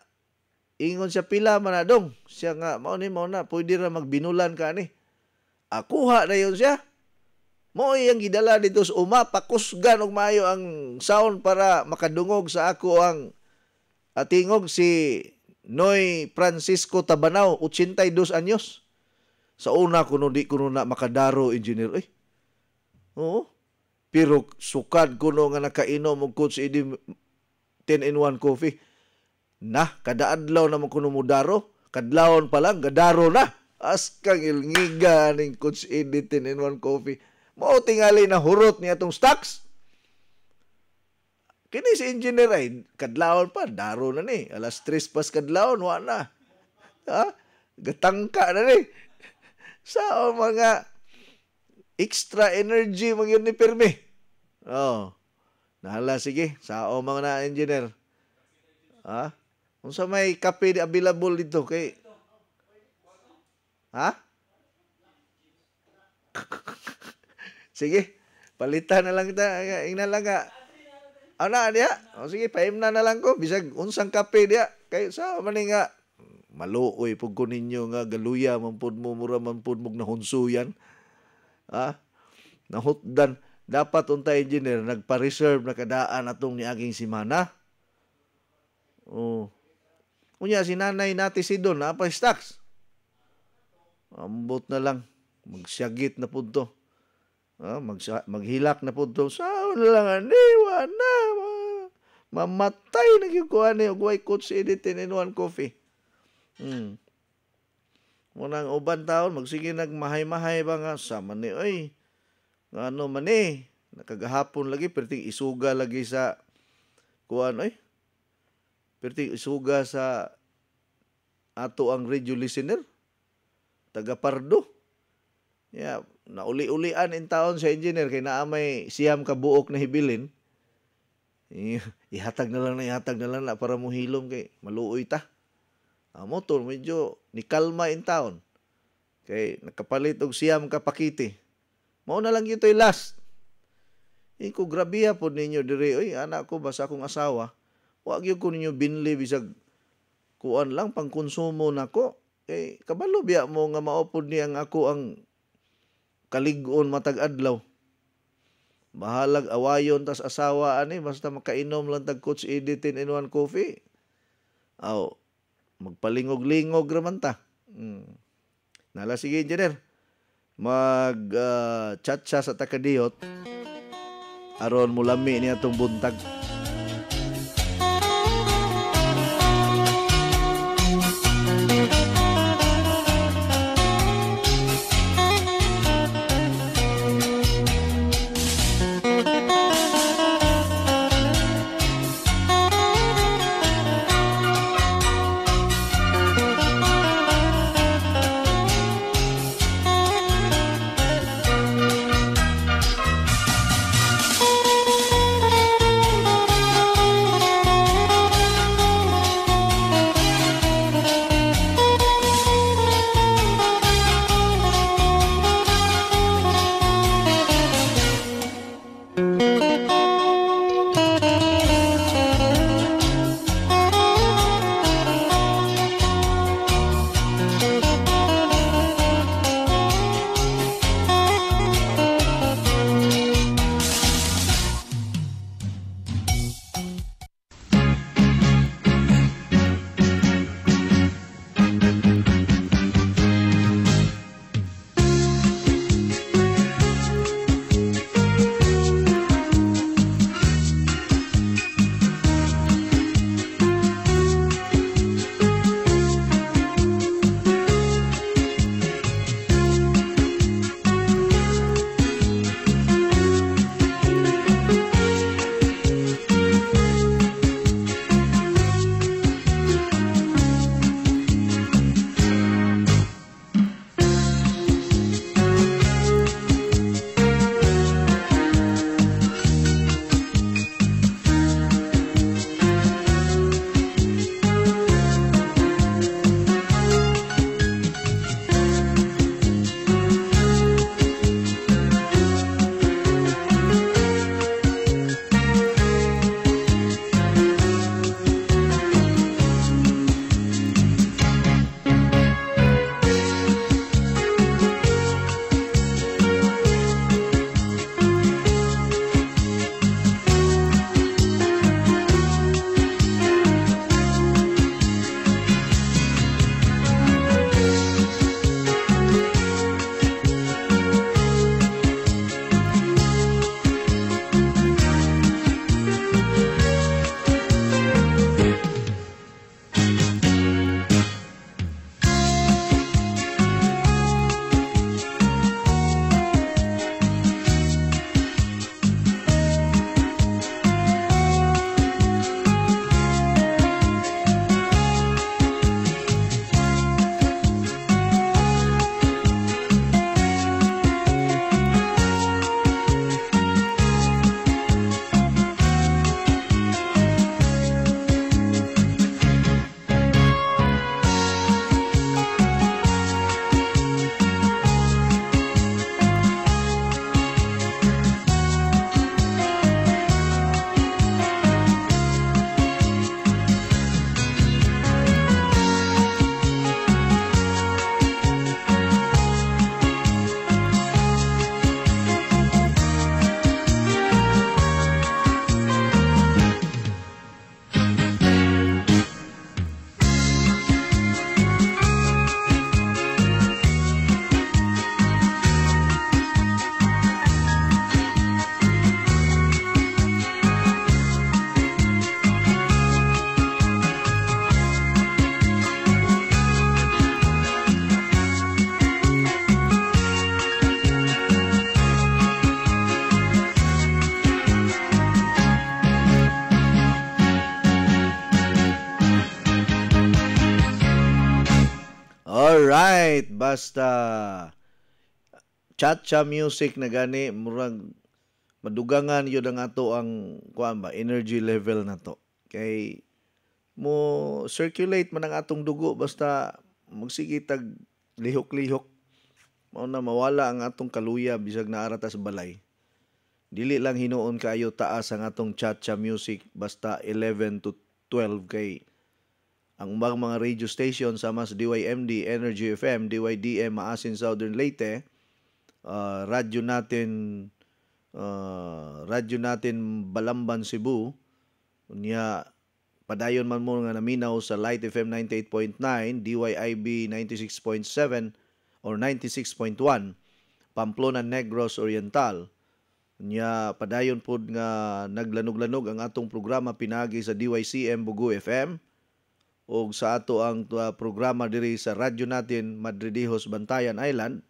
ingon siya pila man na dong. Siya nga, mao na, pwede ra magbinulan ka ni. Akuha na yun siya. Mo iyang gidala dito sa uma, pakusgan og maayo ang sound para makadungog sa ako ang atingog si Noy Francisco Tabanao, 82 anyos. Sa una kuno di kuno na makadaro engineer. Oo. Pero sukad kuno nga nakainom og Coach Eddie 10-in-1 Coffee. Kada adlaw naman kuno mo daro, kadlawon pa lang gadaro na. Askang ilngiga ning Coach Eddie 10-in-1 Coffee. Mao tingali na hurot niya itong stocks. Kini si engineer ay kadlawon pa, daro na ni. Alas 3 pas kadlawon, wala na. Gatangka na ni. Sa mga extra energy mga yun ni Pirmi. Nahala, sige. Sao mga na engineer. Kung sa may kape available dito kay... Sige, palitan na lang kita. Ingnan lang ka. Diya? Sige, paimna na lang ko. Bisag unsang kape diya. Kaya sa mani nga, maluoy pag ko ninyo nga galuya, mampud mo, mura mampud mo nahunsuyan. Nahutdan. Dapat unta engineer, nagpa-reserve na kadaan atong niaging simana. Kunya, si nanay natin si Don, stocks. Ambot na lang. Magsyagit na punto. Maghilak na po ito. Saan na lang aniwa na. Mamatay na kikuha niyo. Guway Coach Eddie 10-in-1 Coffee. Munang uban taon, magsige nagmahay-mahay ba nga. Sama ni, ano man nakagahapon lagi, perting isuga lagi sa kuhan, perting isuga sa ato ang radio listener. Taga Pardo. Nauli-ulian in taon sa engineer kay naamay siyam ka buok na hibilin. Ihatag na lang na para mo hilom kay maluoy ta. Motor medyo nikalma in taon. Kay nakapalit og siyam ka pakiti. Mao na lang ito'y last. Ko grabiya po ninyo dire, anak ko basta akong asawa. Wa gyud ko ninyo binli bisag kuan lang pang konsumo nako. Kabalo biya mo nga maupod ni ang ako ang kalig-on matag adlaw. Bahalag awayon tas asawa basta makainom lang tag Coach Eddie 10-in-1 Coffee. Magpalingog-lingog raman ta. Nala, sige engineer. Chat siya sa takadiyot. Aron mulami niya itong buntag. Alright, basta cha-cha music na gani, murag madugangan yun ang ato ang kuan ba, energy level na to. Kay mo circulate man ang atong dugo basta magsige tag lihok-lihok. Mao na mawala ang atong kaluya bisag naara ta sa balay. Dili lang hinuon kayo taas ang atong cha-cha music basta 11 to 12 kay ang mga radio station sama sa DYMD, Energy FM, DYDM, Maasin Southern Leyte, radyo natin Balamban Cebu, unya padayon man mo nga naminaw sa Light FM 98.9, DYIB 96.7 or 96.1, Pamplona Negros Oriental. Unya padayon pod nga naglanog-lanog ang atong programa pinagi sa DYCM Bugu FM o sa ato ang programa diri sa radyo natin Madridejos Bantayan Island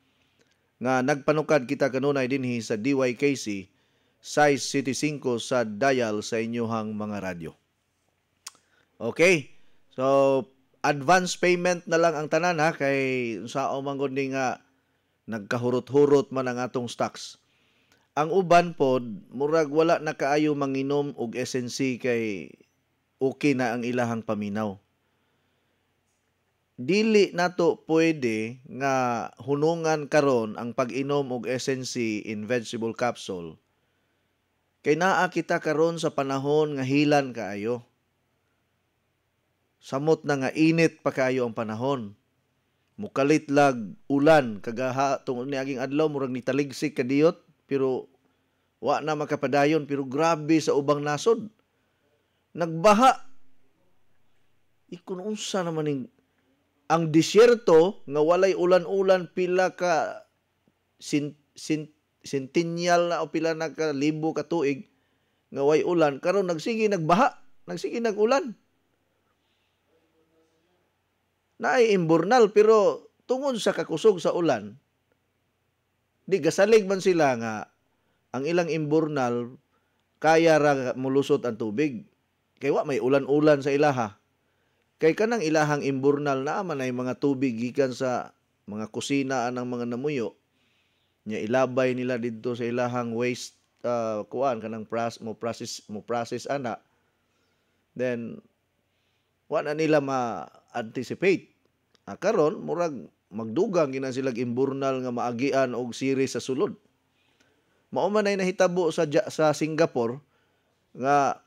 nga nagpanukad kita kanunay dinhi sa DYKC size City 5 sa dial sa inyohang mga radyo. Okay. So advance payment na lang ang tanan ha kay sao man gud nga nagkahurot-hurot man ang atong stocks. Ang uban pod murag wala na kaayo manginom og SNC kay okay na ang ilahang paminaw. Dili nato pwede nga hunungan karon ang pag-inom og SNC in vegetable capsule. Kay naa kita karon sa panahon nga hilan kaayo. Samot na nga init pa kaayo ang panahon. Mukalit lag ulan kagaha tungod niaging adlaw murag nitaligsik kadiyot pero wa na makapadayon pero grabe sa ubang nasod. Nagbaha. Ikun unsa naman ning ang disyerto nga walay ulan-ulan pila ka centennial na o pila na ka libo ka tuig nga way ulan karon nagsige nagbaha, nagsige nagulan. Naay imburnal pero tungod sa kakusog sa ulan di gasalig man sila nga ang ilang imburnal kaya ra mulusot ang tubig. Kay wa may ulan-ulan sa ilaha. Kay kanang ilahang imburnal na man ay mga tubig gikan sa mga kusina ng mga namuyo. Nya ilabay nila didto sa ilahang waste kuan kanang process ana. Then wa na nila ma-anticipate. Karon murag magdugang gina silang imburnal nga maagian og series sa sulod. Mao man ay nahitabo sa Singapore nga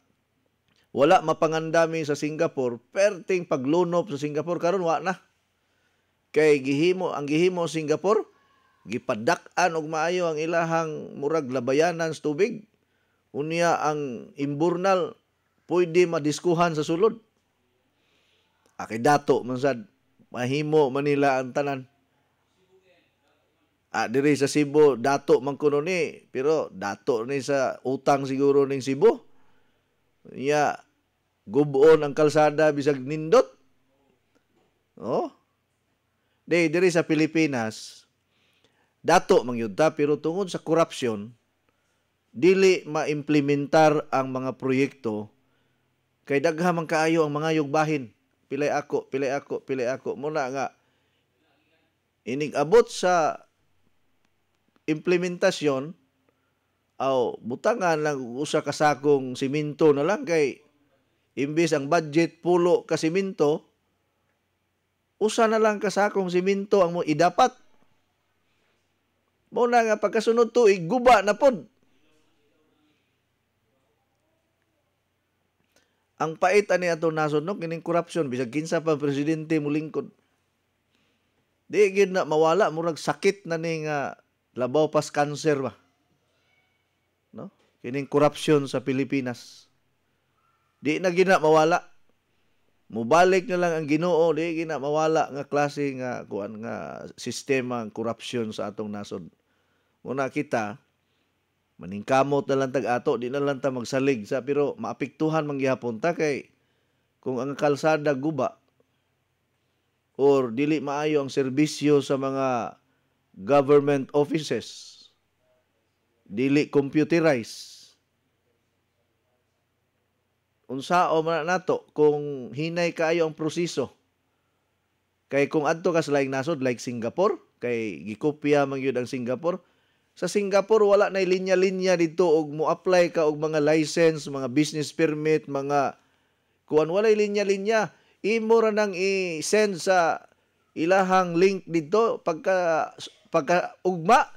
wala mapangandami sa Singapore, perting paglunop sa Singapore karon wa na. Kay gihimo Singapore, gipadak-an og maayo ang ilahang murag labayanan sa tubig. Unya ang imburnal pwede madiskuhan sa sulod. Akay dato man sad mahimo Manila ang tanan. Diri sa Cebu dato man kuno ni, pero dato ni sa utang siguro ning Cebu. Gubuon ang kalsada bisag nindot. Oh. Diri sa Pilipinas, dato mangyud ta pero tungod sa korupsyon, dili maimplementar ang mga proyekto kay dagha man kaayo ang mga yugbahin. Pilay ako. Muna nga inig abot sa implementasyon butangan lang usa ka sakong simento na lang kay imbis ang budget pulo ka simento, usa na lang ka sakong simento ang mo idapat. Muna nga pagkasunod tuig guba na pod. Ang pait ani ato nasod no kining korupsyon bisag kinsa pa presidente mulingkod. Di gid na mawala murag sakit na ni nga labaw pas cancer ba. No? Kining korupsyon sa Pilipinas. Di na gina mawala. Mubalik na lang ang Ginoo, di gina mawala nga klase nga kuan nga sistema ng korupsyon sa atong nasod. Muna kita maningkamot na lang tag-ato, di na lang ta magsalig sa pero maapektuhan man gihapon ta kay kung ang kalsada guba or dili maayo ang serbisyo sa mga government offices, dili computerized. Unsao man nato kung hinay kaayo ang proseso. Kay kung adto ka sa laing nasod like Singapore, kay gikopya man gyud ang Singapore. Sa Singapore wala nay linya-linya dito og mo apply ka og mga license, mga business permit, mga kuan walay linya-linya. Imo ra nang i-send sa ilahang link dito pagka ugma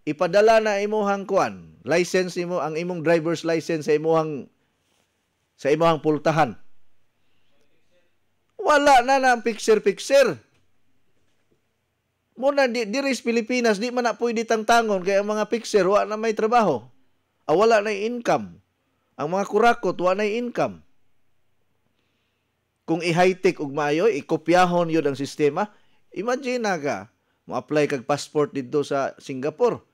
ipadala na imong kuan license imo, ang imong driver's license sa imong pultahan. Wala na ang picture. Muna diri sa Pilipinas di man na pwede tangtangon kay ang mga picture wa na may trabaho. Wala na income. Ang mga kurakot wa na income. Kung i-high-tech og maayo, ikopyahon yun ang sistema, imagine na ka, mo-apply kag passport dito sa Singapore.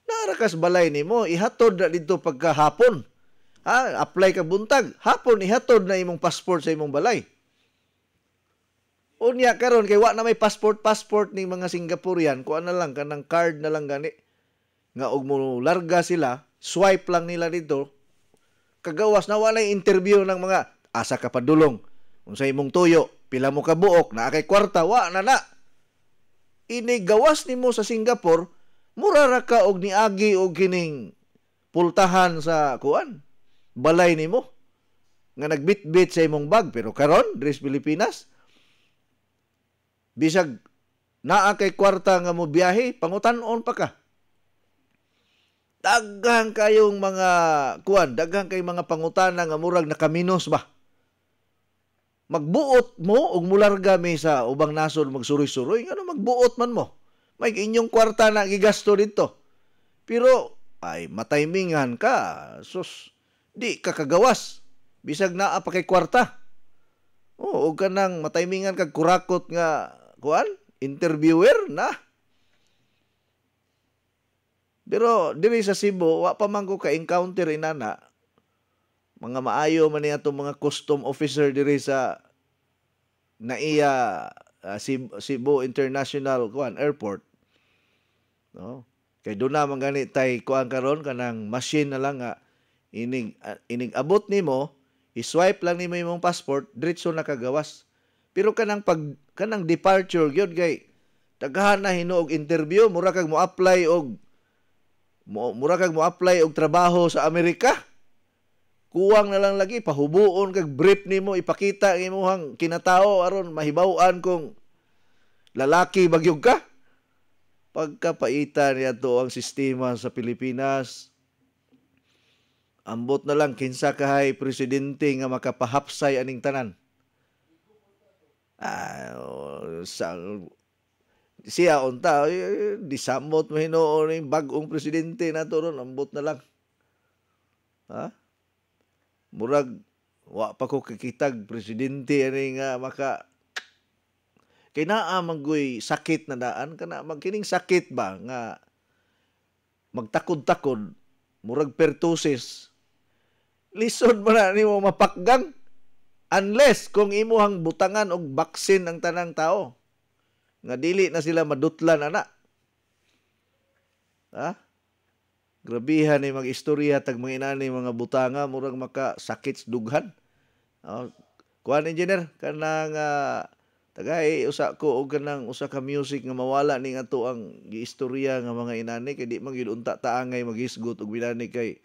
Narakas balay nimo, ihatod na dito pagkahapon. Apply kag buntag, hapon ihatod na imong passport sa imong balay. Unya karon kay wa na may passport ning mga Singaporean, kuan na lang kanang card na lang gani. Nga og mo larga sila, swipe lang nila dito. Kagawas na wala interview ng mga asa ka padulong. Unsa imong tuyo, pila mo ka buok, naa kay kwarta, wa na. Ini gawas nimo sa Singapore, mura ra ka og niagi og kining pultahan sa kuan. Balay nimo nga nagbitbit sa imong bag, pero karon diri sa Pilipinas bisag naa kay kwarta nga mo biyahe, pangutan-on pa ka. Daghang kayong mga kuan, daghang kay mga pangutana nga murag nakaminos ba. Magbuot mo og mularga mi sa ubang nasod magsuroy-suroy, ano magbuot man mo. May inyong kwarta na gigasto dito. Pero ay matimingan ka, sus, di ka kagawas. Bisag naa pa kay kwarta. Og kanang matimingan kag kurakot nga kuan, interviewer na. Pero diri sa Cebu, wa pa man ko ka-encounter inana. Mga maayo man niya itong mga custom officer diri sa NAIA Cebu International Airport. No? Kay doon na gani tay kuan karon kanang machine na lang nga inig abot nimo, i-swipe lang nimo imong passport, diretso na kagawas. Pero kanang departure gyud kay daghan na hinuog interview, mura kag mo apply og trabaho sa Amerika. Kuwang na lang lagi, pahubuon kag brief nimo, ipakita ang imong kinatao aron mahibaw-an kung lalaki bagyog ka. Pagkapaitan niya to ang sistema sa Pilipinas, ambot na lang kinsa kahay presidente nga makapahapsay aning tanan. Siya unta, disamot mo hinuon yung bagong presidente na to ron, ambot na lang. Murag, wa pa ko kakitag presidente ani nga maka kay naa manggoy sakit na daan kana magkining sakit ba nga magtakod-takod murag pertussis. Lisod man na nimo mapakgang unless kung imuhang butangan og baksin ang tanang tao nga dili na sila madutlan ana. Grabihan ni mag-istorya tag mga inani mga butanga murag makasakit dughan. Kuan engineer kanang tagay usa ko og kanang usa ka music nga mawala ni ato ang giistorya nga mga inani kay di man gyud unta taangay maghisgot og binani kay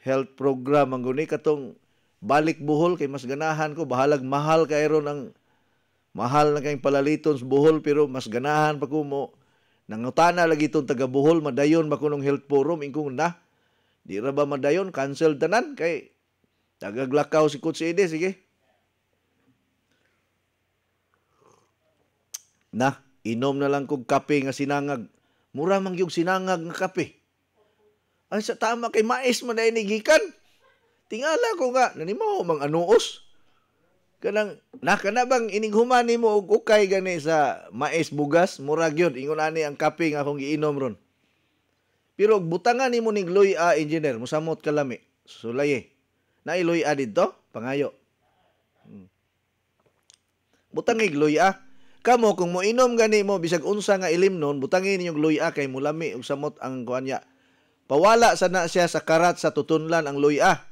health program ang guni katong balik buhol kay mas ganahan ko bahalag mahal kay ron ang mahal na kayong palaliton sa buhol pero mas ganahan pa ko mo nangutana lagi itong taga Bohol, madayon ba kunong health forum, ingkong na, di ra ba madayon, cancel tanan, kay tagaglakaw si Coach Ede, sige. Inom na lang kong kape nga sinangag. Mura mang yung sinangag nga kape. Ay, sa tama kay mais man na inigikan. Tingala ko nga, nanimaw mang anuos. Kanang nakana bang inighuman nimo og ukay gani sa mais bugas murag yun ingon ani ang kape nga akong giinom ron. Pero butangan nimo ning loy-a engineer mosamot ka lami sulaye. Na loy-a didto pangayo. Butangig loy-a. Kamo kung mo inom gani mo bisag unsa nga ilimnon butangin ninyong loy-a kay mulami og samot ang kuanya. Pawala sana siya sa karat sa tutunlan ang loy-a.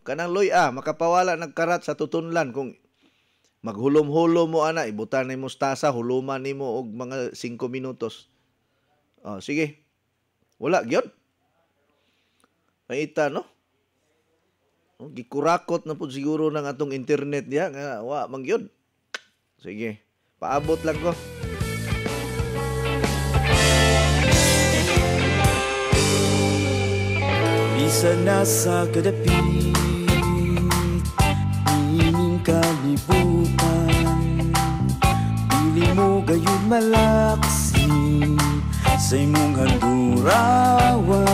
Kanang loy-a, makapawala nagkarat sa tutunlan kung Maghulom-hulom mo ana, ibutan ni mustasa, huluman nimo og mga 5 minutos. Sige. Wala gyud. Maita no? Gikurakot na po siguro ng atong internet niya nga wa man gyud. Sige. Paabot lang ko. Bisan nasa kadapit, ining kalibutan, dili mo gayon malaksi sa imong handurawan.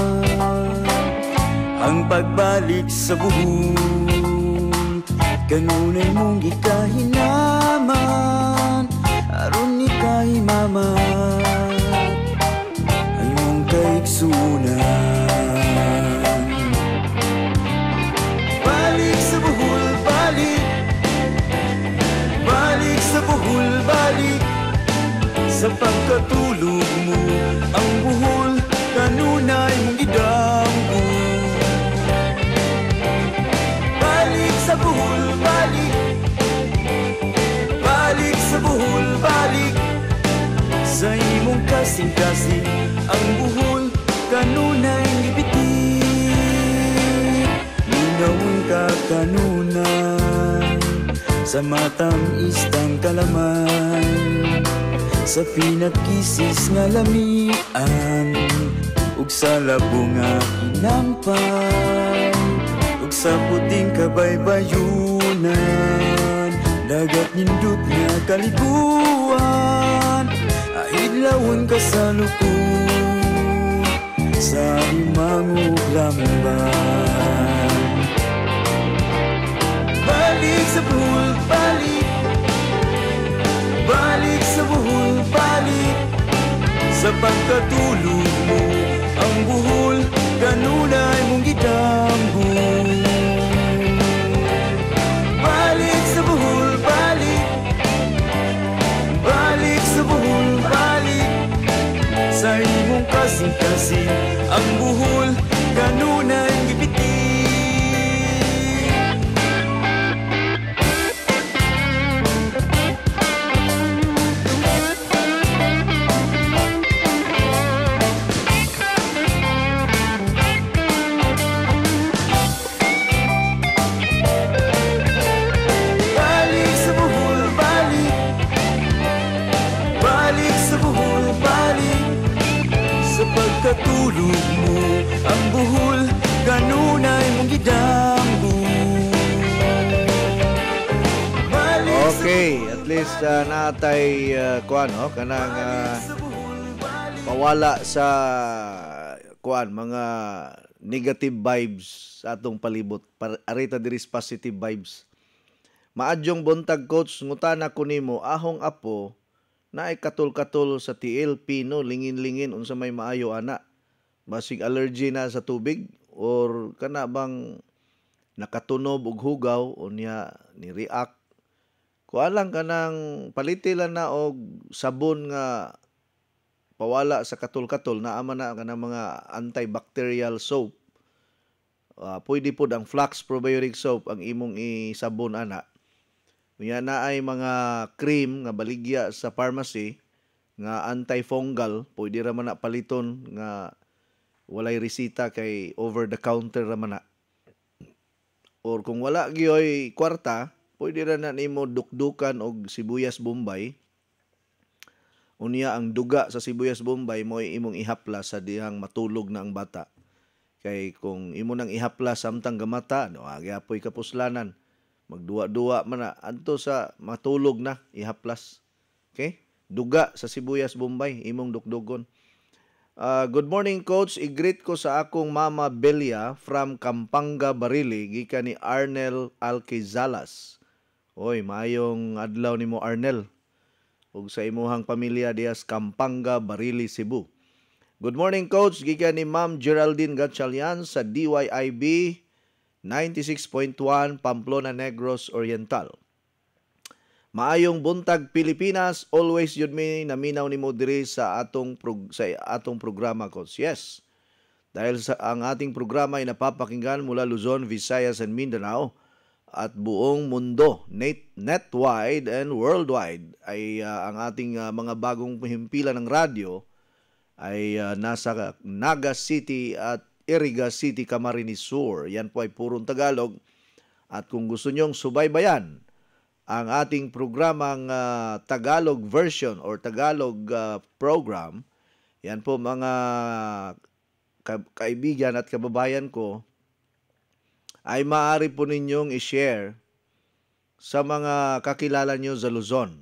Ang pagbalik sa buhol, kanunay mong gikahinaman, aron ni kahimaman ay mong kaiksunan. Balik sa buhol, balik, balik sa buhol, balik, sa pagkatulog mo. Ang buhol kanunay mong gidamgo. Balik sa buhol, balik, balik sa buhol, balik, sa imong kasing-kasing. Ang buhol kanunay gibitin, minawon ka kanunay sa matamis-tang kalaman, sa pinagkisis nga lamian, ug sa labo nga hinampay, ug sa puting kabaybayunan, dagat nindot nga kaliguan, ahidlawon ka sa lukod, sa imang uglamban. Balik sa buhol, balik, balik sa buhol, balik, sa pagkatulog mo. Ang buhol kanunay mong gidamgo. Balik sa buhol, balik, balik sa buhol, balik, sa imong kasing-kasing. Ang buhol kanunay gibitin. Katulog mo, ang buhol kanunay mong gidamgo. Okay, at least natay kanang pawala sa mga negative vibes sa atong palibot. Arita diris positive vibes. Maadyong buntag coach, ngutana ko nimo, ahong apo na ay katul-katul sa TLP no, lingin-lingin unsa may maayo ana. Basig allergy na sa tubig or kana bang nakatunob og hugaw unya ni react. Kuan lang kanang palitilan na og sabon nga pawala sa katul-katul, naa man na kanang mga antibacterial soap. Pwede pod ang Flax probiotic soap ang imong isabon ana. Unya na ay mga cream nga baligya sa pharmacy nga antifungal, pwede ra man na paliton nga walay resita kay over the counter ra man na. Or kung wala gyoy kwarta, pwede ra na nimo dukdukan og sibuyas Bombay. Unya ang duga sa sibuyas Bombay mo imong ihaplas sa dihang matulog na ang bata. Kay kung imo nang ihaplas samtang gamata, no, agyapoy kapuslanan. Magduwa-duwa man na adto sa matulog na ihaplas. Okay? Duga sa sibuyas Bombay imong dukdugon. Good morning coach, i-greet ko sa akong mama Belia from Campanga, Barili, gikan ni Arnel Alquizalas. Oy, maayong adlaw nimo Arnel. Ug sa imuhang pamilya diha sa Campanga, Barili, Cebu. Good morning coach, gikan ni Ma'am Geraldine Gatchalian sa DYIB 96.1 Pamplona Negros Oriental. Maayong buntag Pilipinas, always yun mi naminaw nimo diri sa atong programa coach. Yes. Dahil sa ang ating programa ay napapakinggan mula Luzon, Visayas and Mindanao. at buong mundo, netwide and worldwide, ay ang ating mga bagong himpilan ng radyo ay nasa Naga City at Iriga City, Camarines Sur. Yan po ay purong Tagalog. At kung gusto nyong subaybayan ang ating programang Tagalog version or Tagalog program, yan po mga kaibigan at kababayan ko, ay maaari po ninyong i-share sa mga kakilala nyo sa Luzon.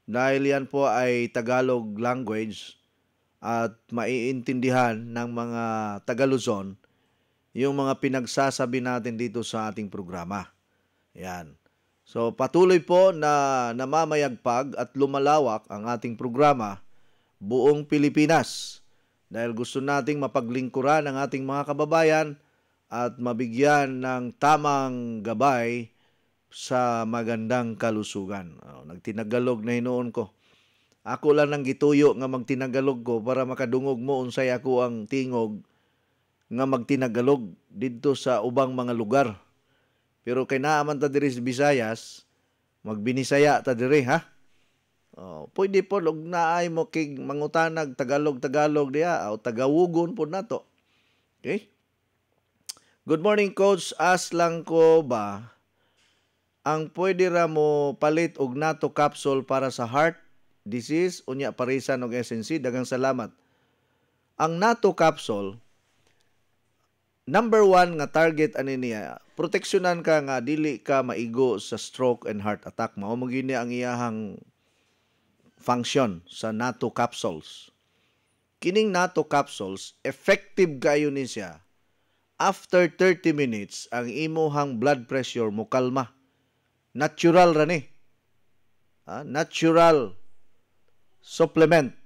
Dahil yan po ay Tagalog language at maiintindihan ng mga Taga-Luzon yung mga pinagsasabi natin dito sa ating programa. Yan. So patuloy po na namamayagpag at lumalawak ang ating programa buong Pilipinas dahil gusto nating mapaglingkuran ang ating mga kababayan at mabigyan ng tamang gabay sa magandang kalusugan. Nagtinagalog na hinuon ko. Ako lang nang gituyo nga magtinagalog ko para makadungog mo unsay ako ang tingog nga magtinagalog didto sa ubang mga lugar. Pero kay naaman ta diri sa Visayas, magbinisaya ta diri ha. Pwede po og naay mo kay mangutanag Tagalog diha o tagawugon po nato. Okay? Good morning, Coach. As lang ko ba ang pwede ra mo palit og nato capsule para sa heart disease unya parisan og SNC? Daghang salamat. Ang nato capsule, number 1 nga target ani niya, proteksyonan ka nga dili ka maigo sa stroke and heart attack. Mao mo gini ang iyahang function sa nato capsules. Kining nato capsules, effective kayo ni siya. After 30 minutes, ang imuhang blood pressure mo kalma. Natural ra ni. Natural supplement.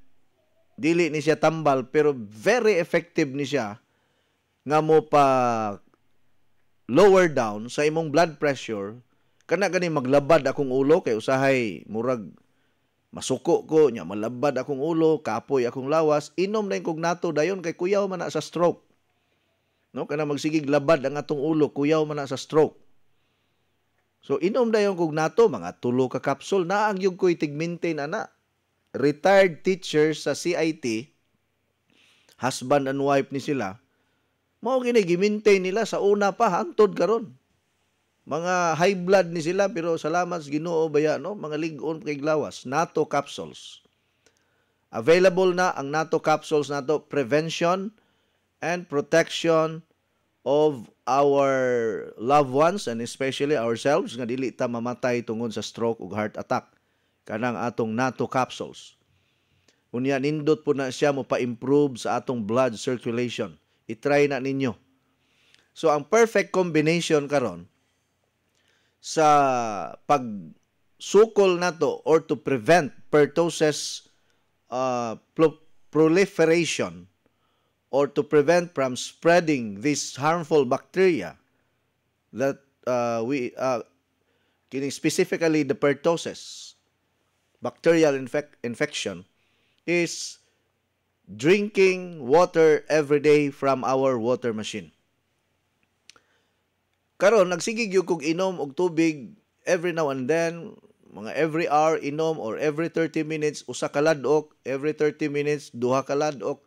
Dili ni siya tambal, pero very effective ni siya nga mo pa lower down sa imong blood pressure. Kana gani maglabad akong ulo, kay usahay murag masuko ko, nya malabad akong ulo, kapoy akong lawas, inom na yung kognato dayon kay kuyaw man na sa stroke. No, kana magsigig labad ang atong ulo, kuyaw man na sa stroke. So inom dayon kognato, mga 3 ka capsule na ang yung ko'y tig-maintain ana. Retired teachers sa CIT, husband and wife ni sila, mao gini gi-maintain nila sa una pa hangtod karon. Mga high blood ni sila pero salamat sa Ginoo baya no, mga lig-on kay glawas. Nato capsules. Available na ang Nato capsules nato, prevention and protection of our loved ones and especially ourselves nga dili ta mamatay tungod sa stroke ug heart attack. Kanang atong Nato capsules. Unya nindot po na siya mo pa-improve sa atong blood circulation. I-try na ninyo. So ang perfect combination karon sa pagsukol nato or to prevent pertussis proliferation or to prevent from spreading this harmful bacteria that specifically the pertussis bacterial infection is drinking water every day from our water machine. Karon nagsigig yung kog inom og tubig every now and then, mga every hour inom or every 30 minutes usa ka ladok, every 30 minutes duha ka ladok,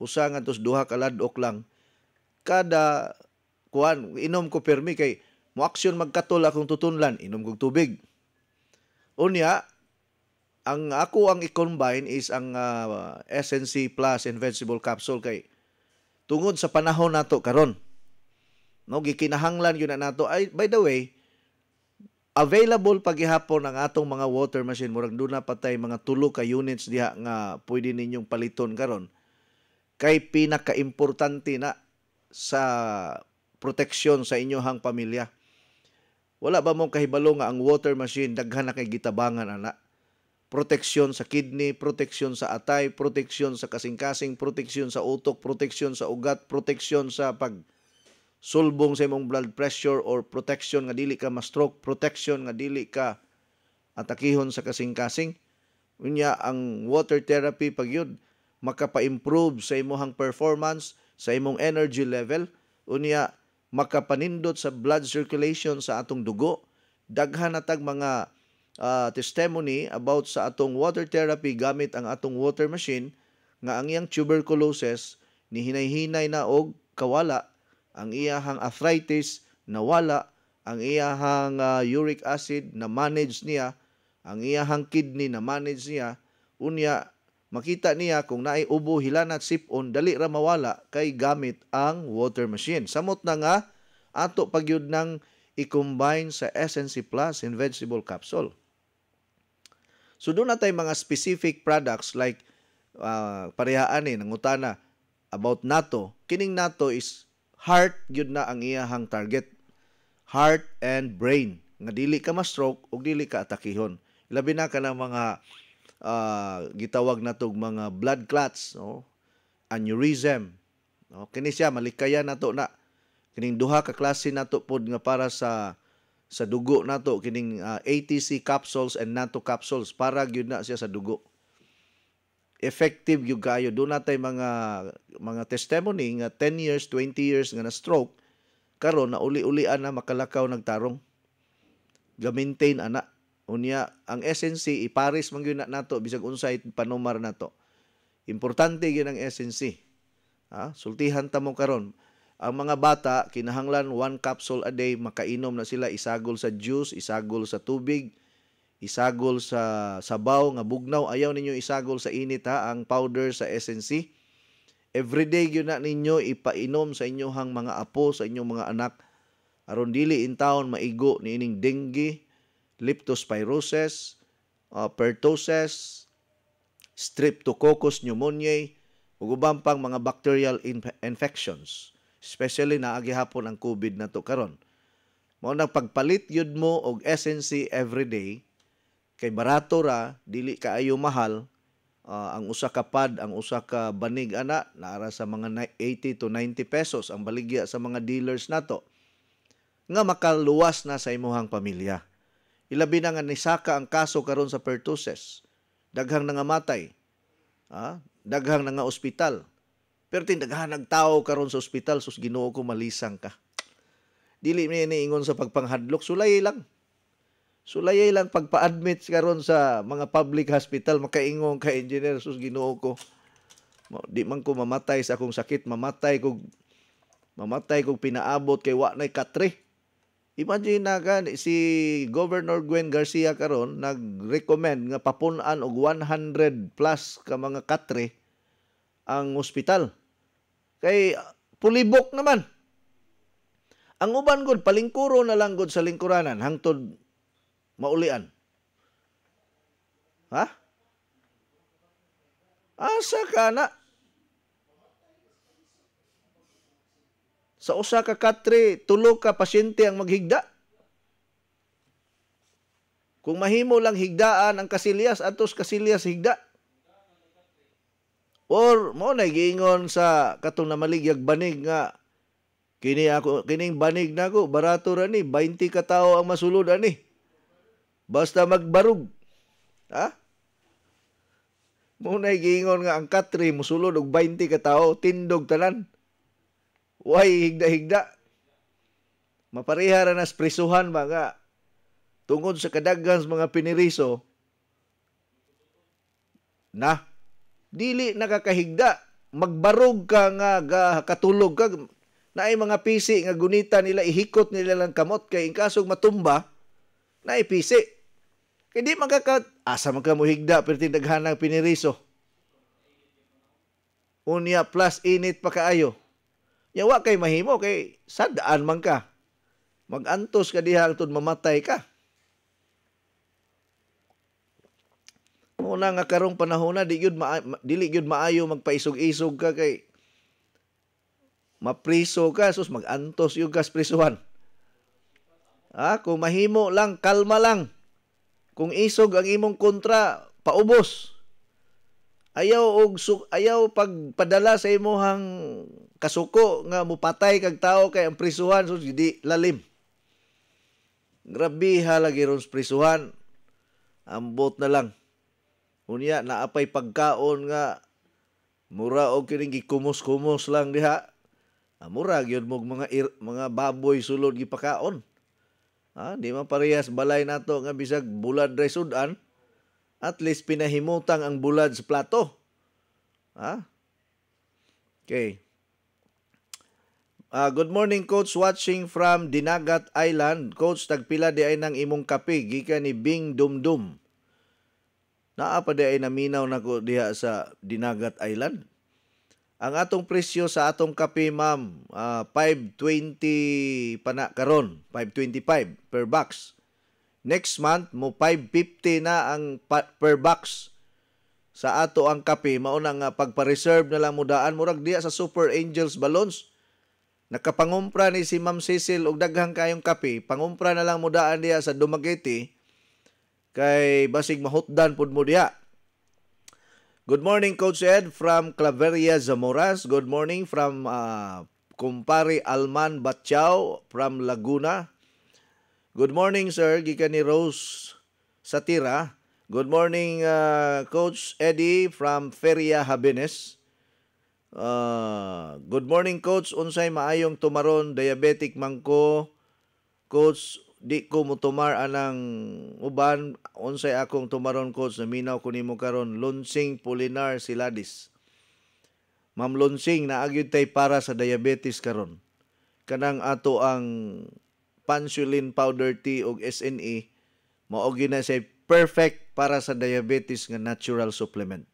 usa ngadtos duha ka ladok lang. Kada kuan inom ko permi kay mo aksyon magkatol akong tutunlan, inom kog tubig. Unya ang ako ang i-combine is ang SNC Plus Invincible Capsule kay tungod sa panahon nato karon. No, gikinahanglan yun na nato. Ay, by the way, available pagihapon ang atong mga water machine. Murag doon na patay mga 3 ka units diha nga pwede ninyong paliton karon. Kay pinaka-importante na sa proteksyon sa inyong pamilya. Wala ba mong kahibalo nga ang water machine daghan na kay gitabangan ana? Proteksyon sa kidney, proteksyon sa atay, proteksyon sa kasing-kasing, proteksyon sa utok, proteksyon sa ugat, proteksyon sa sulbong sa imong blood pressure or protection nga dili ka ma-stroke, protection nga dili ka atakihon sa kasing-kasing. Unya ang water therapy pag yun makapa-improve sa imong performance, sa imong energy level. Unya makapanindot sa blood circulation sa atong dugo. Daghan natag mga testimony about sa atong water therapy gamit ang atong water machine nga ang iyang tuberculosis ni hinay-hinay na og kawala, ang iyahang arthritis nawala, ang iyahang uric acid na manage niya, ang iyahang kidney na manage niya. Unya makita niya kung naay ubo, hilanat, sipon, dali ra mawala kay gamit ang water machine. Samot na nga ato pagyud nang i-combine sa SNC Plus in vegetable capsule. So doon na tayo mga specific products like parehaan nangutana about natto. Kining natto is heart gyud na ang iyahang target. Heart and brain. Nga dili ka ma-stroke o dili ka atakihon. Labi na ka ng mga gitawag na tog mga blood clots, no? Aneurysm. No? Kini siya malikaya nato na. Kining duha ka klase nato pod nga para sa dugo nato, kining ATC capsules and natto capsules para gyud na siya sa dugo. Effective yung kayo. Doon natin mga testimony nga 10 years, 20 years nga na stroke, karon na uli-ulian na makalakaw nagtarong. Ga-maintain ana. Unya, ang SNC, iparis man yun nato, bisag unsay panumar nato. Importante yun ang SNC. Sultihan ta mo karon. Ang mga bata, kinahanglan 1 capsule a day, makainom na sila, isagol sa juice, isagol sa tubig, isagol sa sabaw nga bugnaw. Ayaw ninyo isagol sa init ang powder sa SNC. Everyday yun na ninyo ipainom sa inyohang mga apo, sa inyong mga anak. Aron dili in taon maigo ni ining dengue, leptospirosis, pertussis, streptococcus pneumoniae, ug ubang pang mga bacterial infections. Especially na agihapon ang COVID na to karon. Mao nang pagpalit yun mo og SNC everyday, kay barato ra, dili kaayo mahal, ang usa ka pad, ang usa ka banig ana, naara sa mga 80 to 90 pesos ang baligya sa mga dealers nato, nga makaluwas na sa imuhang pamilya. Ilabi na nga nisaka ang kaso karon sa pertussis. Daghang nangamatay. Daghang nga ospital. Pero daghan nagtao karon sa ospital, sus Ginoo ko malisang ka. Dili mi niingon sa pagpanghadlok, sulay lang. Sulayay lang pagpa-admit karon sa mga public hospital, makaingon ka engineer, sus Ginoo ko. Di man ko mamatay sa akong sakit, mamatay kog pinaabot kay wa nay katre. Imagine na ka, si Governor Gwen Garcia karon nag-recommend nga papunan og 100 plus ka mga katre ang ospital. Kay pulibok naman. Ang uban gud palingkuro na lang gud sa lingkuranan hangtod maulian. Asa ka na? Sa usa ka katre, 3 ka pasyente ang maghigda. Kung mahimo lang higdaan ang kasilyas, atos kasilyas higda. Or mo na giingon sa katong namaligyag banig nga kining banig nako barato ra ni 20 ka tawo ang masulod ani. Basta magbarug. Mo na giingon nga ang katre mosulod og 20 ka tawo, tindog tanan. Way higda-higda. Mapareha ra nas prisuhan ba nga tungod sa kadaghan mga piniriso na dili nakakahigda, magbarog ka nga katulog ka, naay mga pisi nga gunita nila, ihikot nila lang kamot kay in kasong matumba naay pisi. Kay di asa man ka mo higda pero tinaghanang piniriso. Unya plus init pa kaayo. Yawa kay mahimo kay sadaan man ka. Magantos ka diha hangtod mamatay ka. Una nga karong panahon na dili gyud maayo magpaisog-isog ka kay mapriso ka, sus magantos yung kas prisuhan. Kung mahimo lang, kalma lang. Kung isog ang imong kontra, paubos. Ayaw pagpadala sa imong kasuko nga mupatay kag tao kay ang prisuhan sus di lalim. Grabe halagi ron prisuhan. Ambot na lang. Unya naapay pagkaon nga mura og kining gikumos-kumos lang diha. Murag yun mo mga baboy sulod gipakaon. Di man parehas balay nato nga bisag bulad ray sudan, at least pinahimutang ang bulad sa plato. Okay. Good morning, Coach. Watching from Dinagat Island. Coach, tagpila di ay ng imong kape gikan ni Bing Dumdum. Naa pa di ay naminaw nako diha sa Dinagat Island. Ang atong presyo sa atong kape, ma'am, 520 pa na karon, 525 per box. Next month mo 550 na ang per box sa ato ang kape. Mao na nga pagpa-reserve na lang mo daan murag diha sa Super Angels Balloons. Nakapangumpra ni si Ma'am Cecil og daghang kayong kape, pangumpra na lang mo daan diha sa Dumaguete kay basig mahutdan pud mo diha. Good morning, Coach Ed from Claveria, Zamoras. Good morning from kumpare Alman Batchao from Laguna. Good morning, sir. Gikan ni Rose Satira. Good morning, Coach Eddie from Feria Habenes. Good morning, Coach. Unsay maayong tumaron, diabetic man ko. Coach, di ko mo tumar anang uban. Unsay akong tumaron, Coach, naminaw ko nimo karon. Lonsing Polinar Siladis. Ma'am Lonsing, naagyud tay para sa diabetes karon. Kanang ato ang Pansulin powder tea og SNE mao na say perfect para sa diabetes nga natural supplement.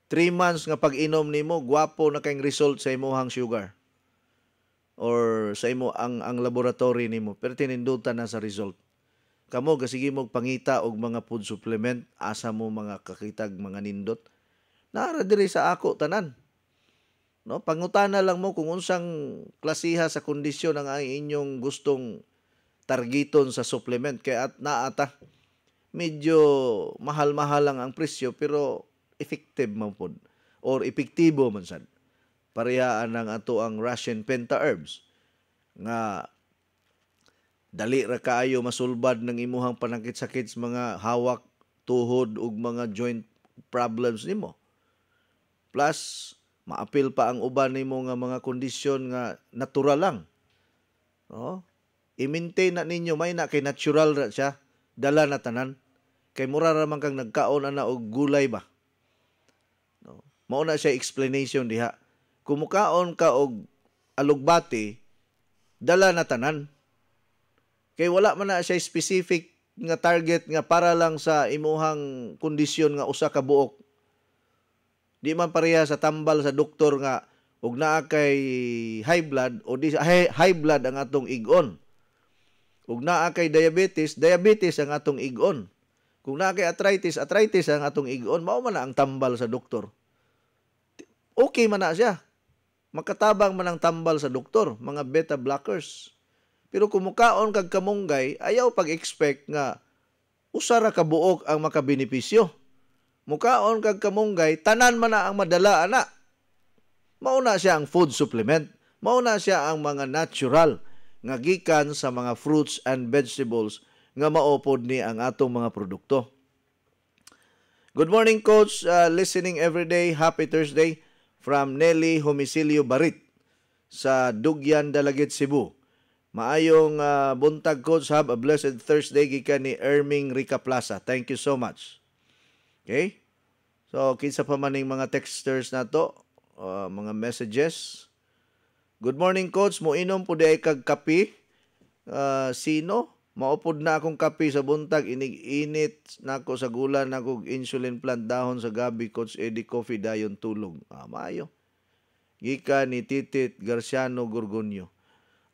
3 months nga pag-inom nimo, gwapo na kayong result sa imong sugar or sa imo ang laboratory nimo, pero tinindutan na sa result. Kamo gasige mo pangita og mga food supplement, asa mo mga kakitag mga nindot. Nara diri sa ako tanan. No, pangutana lang mo kung unsang klasiha sa kondisyon ang inyong gustong targeton sa supplement, kaya at naata medyo mahal-mahal lang ang presyo pero effective man pod or epektibo man sad. Parehaan ng ato ang Russian Penta Herbs nga dali ra kaayo masulbad ng imuhang panakit-sakit sa mga hawak, tuhod ug mga joint problems nimo. Plus maapil pa ang uban nimo nga mga kondisyon nga natural lang. No? I-maintain na ninyo, may na kay natural ra siya, dala na tanan. Kay mura ra man kang nagkaon ana og gulay ba. No? Mao na siya explanation diha. Kumukaon ka og alugbati, dala na tanan. Kay wala man na siya specific nga target nga para lang sa imuhang kondisyon nga usa ka buok. Di man pareha sa tambal sa doktor nga ug naa kay high blood o di high blood ang atong igon. Ug naa kay diabetes, diabetes ang atong igon. Kung naa kay arthritis, arthritis ang atong igon. Mao man na ang tambal sa doktor. Okay man na siya. Makatabang man ang tambal sa doktor, mga beta blockers. Pero kumukaon kag kamunggay, ayaw pag-expect nga usara ka buok ang makabenepisyo. Mukaon kag kamunggay, tanan man na ang madala ana. Mauna siya ang food supplement. Mauna siya ang mga natural nga gikan sa mga fruits and vegetables nga maupod ni ang atong mga produkto. Good morning, Coach. Listening every day. Happy Thursday from Nelly Homicilio Barit sa Dugyan, Dalagit, Cebu. Maayong buntag, Coach. Have a blessed Thursday gikan ni Erming Rica Plaza. Thank you so much. Okay? So, kinsa pa man ning mga texters na to, mga messages. Good morning, Coach. Moinom po di ay kag kape. Sino? Maupod na akong kape sa buntag. Inig-init na ako sa gulan na akong insulin plant dahon sa gabi. Coach Eddie Coffee dayon tulog. Maayo. Gika ni Titit Garciano Gorgonio.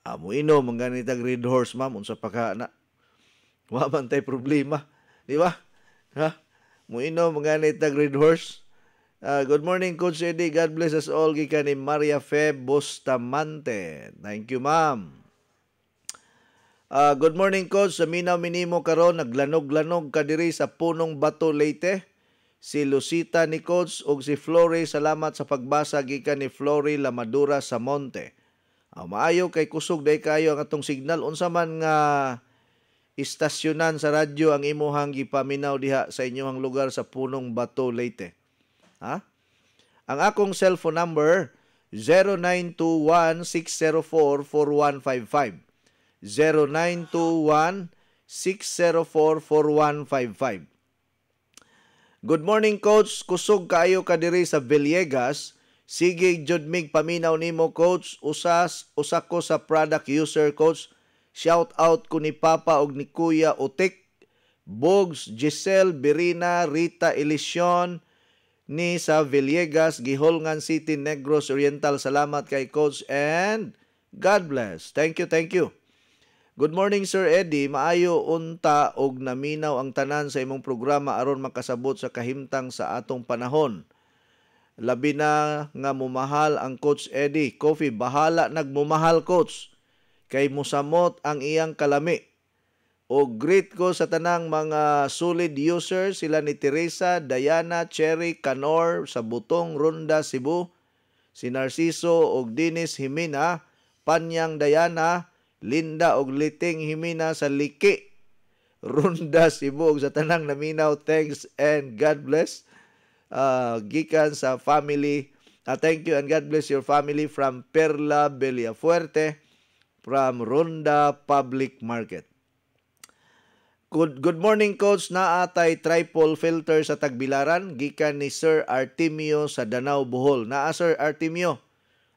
Moinom, ang ganitag Red Horse, ma'am. Unsa pa ka na. Waman tay problema. Di ba? Ha? Muino, mga nitag Red Horse. Good morning, Coach Eddie. God bless us all. Gika ni Maria Feb Bustamante. Thank you, ma'am. Good morning, Coach. Sa minaw minimo karon naglanog-lanog kadiri sa Punong Bato, Leyte. Si Lucita ni Coach ug si Flory. Salamat sa pagbasa gikan ni Flory Lamadura sa Monte. Maayo kay kusog day kayo ang atong signal. Unsa man nga istasyonan sa radyo ang imuhang gipaminaw diha sa inyong lugar sa Punong Bato, Leyte. Ha? Ang akong cellphone number 0921-604-4155. 0921-604-4155. Good morning, Coach. Kusog kaayo ka diri sa Villegas. Sige, judmig paminaw nimo, Coach. Usa ko sa product user, Coach. Shout out ko ni Papa og ni Kuya Utik, Bogs, Giselle, Berina, Rita, Elision, ni sa Villegas, Giholngan City, Negros Oriental. Salamat kay Coach and God bless. Thank you, thank you. Good morning, Sir Eddie. Maayo unta og naminaw ang tanan sa imong programa aron makasabot sa kahimtang sa atong panahon. Labi na nga mumahal ang Coach Eddie. Coffee, bahala nagmumahal, Coach. Kay musamot ang iyang kalami. O greet ko sa tanang mga solid users, sila ni Teresa, Diana, Cherry, Canor, sa Butong, Ronda, Cebu, si Narciso og Dinis Himina, Panyang Diana, Linda og Liting Himina sa Liki, Ronda, Cebu, og sa tanang naminaw. Thanks and God bless. Gikan sa family. Thank you and God bless your family from Perla Villafuerte, from Ronda Public Market. Good morning, Coach. Naatay triple filter sa Tagbilaran. Gikan ni Sir Artemio sa Danau, Bohol. Naa, Sir Artemio.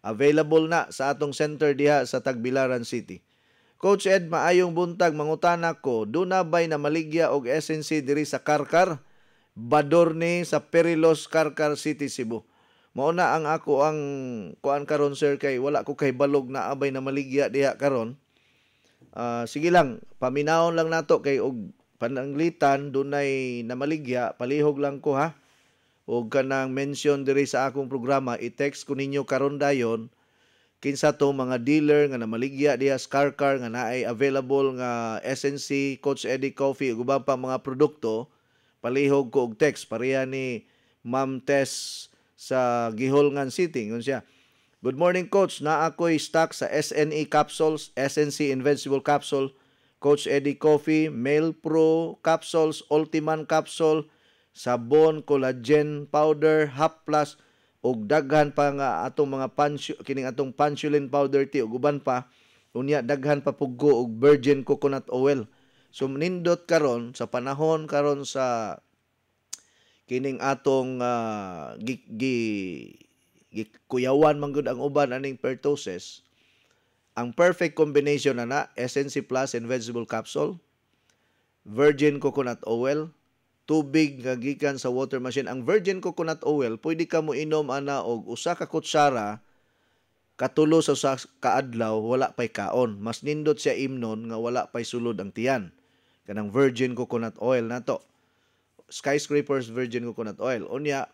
Available na sa atong center diha sa Tagbilaran City. Coach Ed, maayong buntag, mangutana ko, duna bay na maligya og SNC diri sa Karkar, Badorne sa Perilos, Karkar City, Cebu. Mauna ang ako ang kuan karon, sir, kay wala ko kay balog na abay na maligya diha karon. Sige lang, paminawon lang nato kay og pananglitan dunay na maligya, palihog lang ko ha. Og kanang mention diri sa akong programa, i-text ko ninyo karon dayon kinsa to mga dealer nga namaligya diha sa Karkar nga naay available nga SNC, Coach Eddie Coffee ug ubang pa mga produkto. Palihog ko og text pareha ni Ma'am Tess sa Giholngan City. Ngun siya, good morning, Coach. Na ako'y stock sa SNE capsules, SNC Invincible capsule, Coach Eddie Coffee, Male Pro capsules, Ultiman capsule, sabon, collagen powder, Half Plus, ug daghan pa nga atong mga kining atong Pansulin powder tea ug uban pa. Unya daghan pa puggo og virgin coconut oil. So nindot karon sa panahon karon sa kining atong kuyawan man gud ang uban aning pertoses. Ang perfect combination na SNC Plus and vegetable capsule, virgin coconut oil, tubig nga gikan sa water machine. Ang virgin coconut oil, pwede ka mo inom ana og usa ka kutsara katulo sa usa ka adlaw, wala pay kaon. Mas nindot siya imnon nga wala pay sulod ang tiyan. Kanang virgin coconut oil nato. Skyscrapers virgin coconut oil. Unya,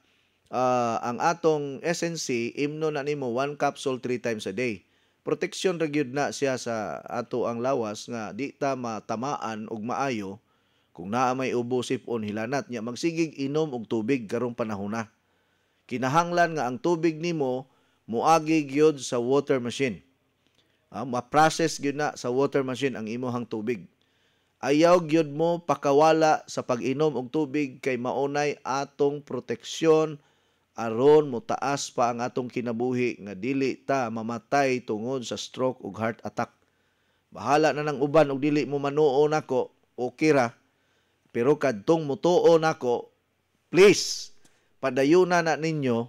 ang atong SNC, imnon na nimo 1 capsule 3 times a day. Proteksyon ra gyud na siya sa ato ang lawas nga di ta matamaan og maayo. Kung naa may ubo, sipon, hilanat niya, magsigig inom og tubig karong panahon na. Kinahanglan nga ang tubig nimo muagi gyud sa water machine. Ma-process gyud na sa water machine ang imuhang tubig. Ayaw gyud mo pakawala sa pag-inom og tubig kay maunay atong proteksyon aron mo taas pa ang atong kinabuhi nga dili ta mamatay tungod sa stroke ug heart attack. Bahala na ng uban og dili mo manuo nako, okay ra. Pero kadtong mutuo nako, please, padayuna na ninyo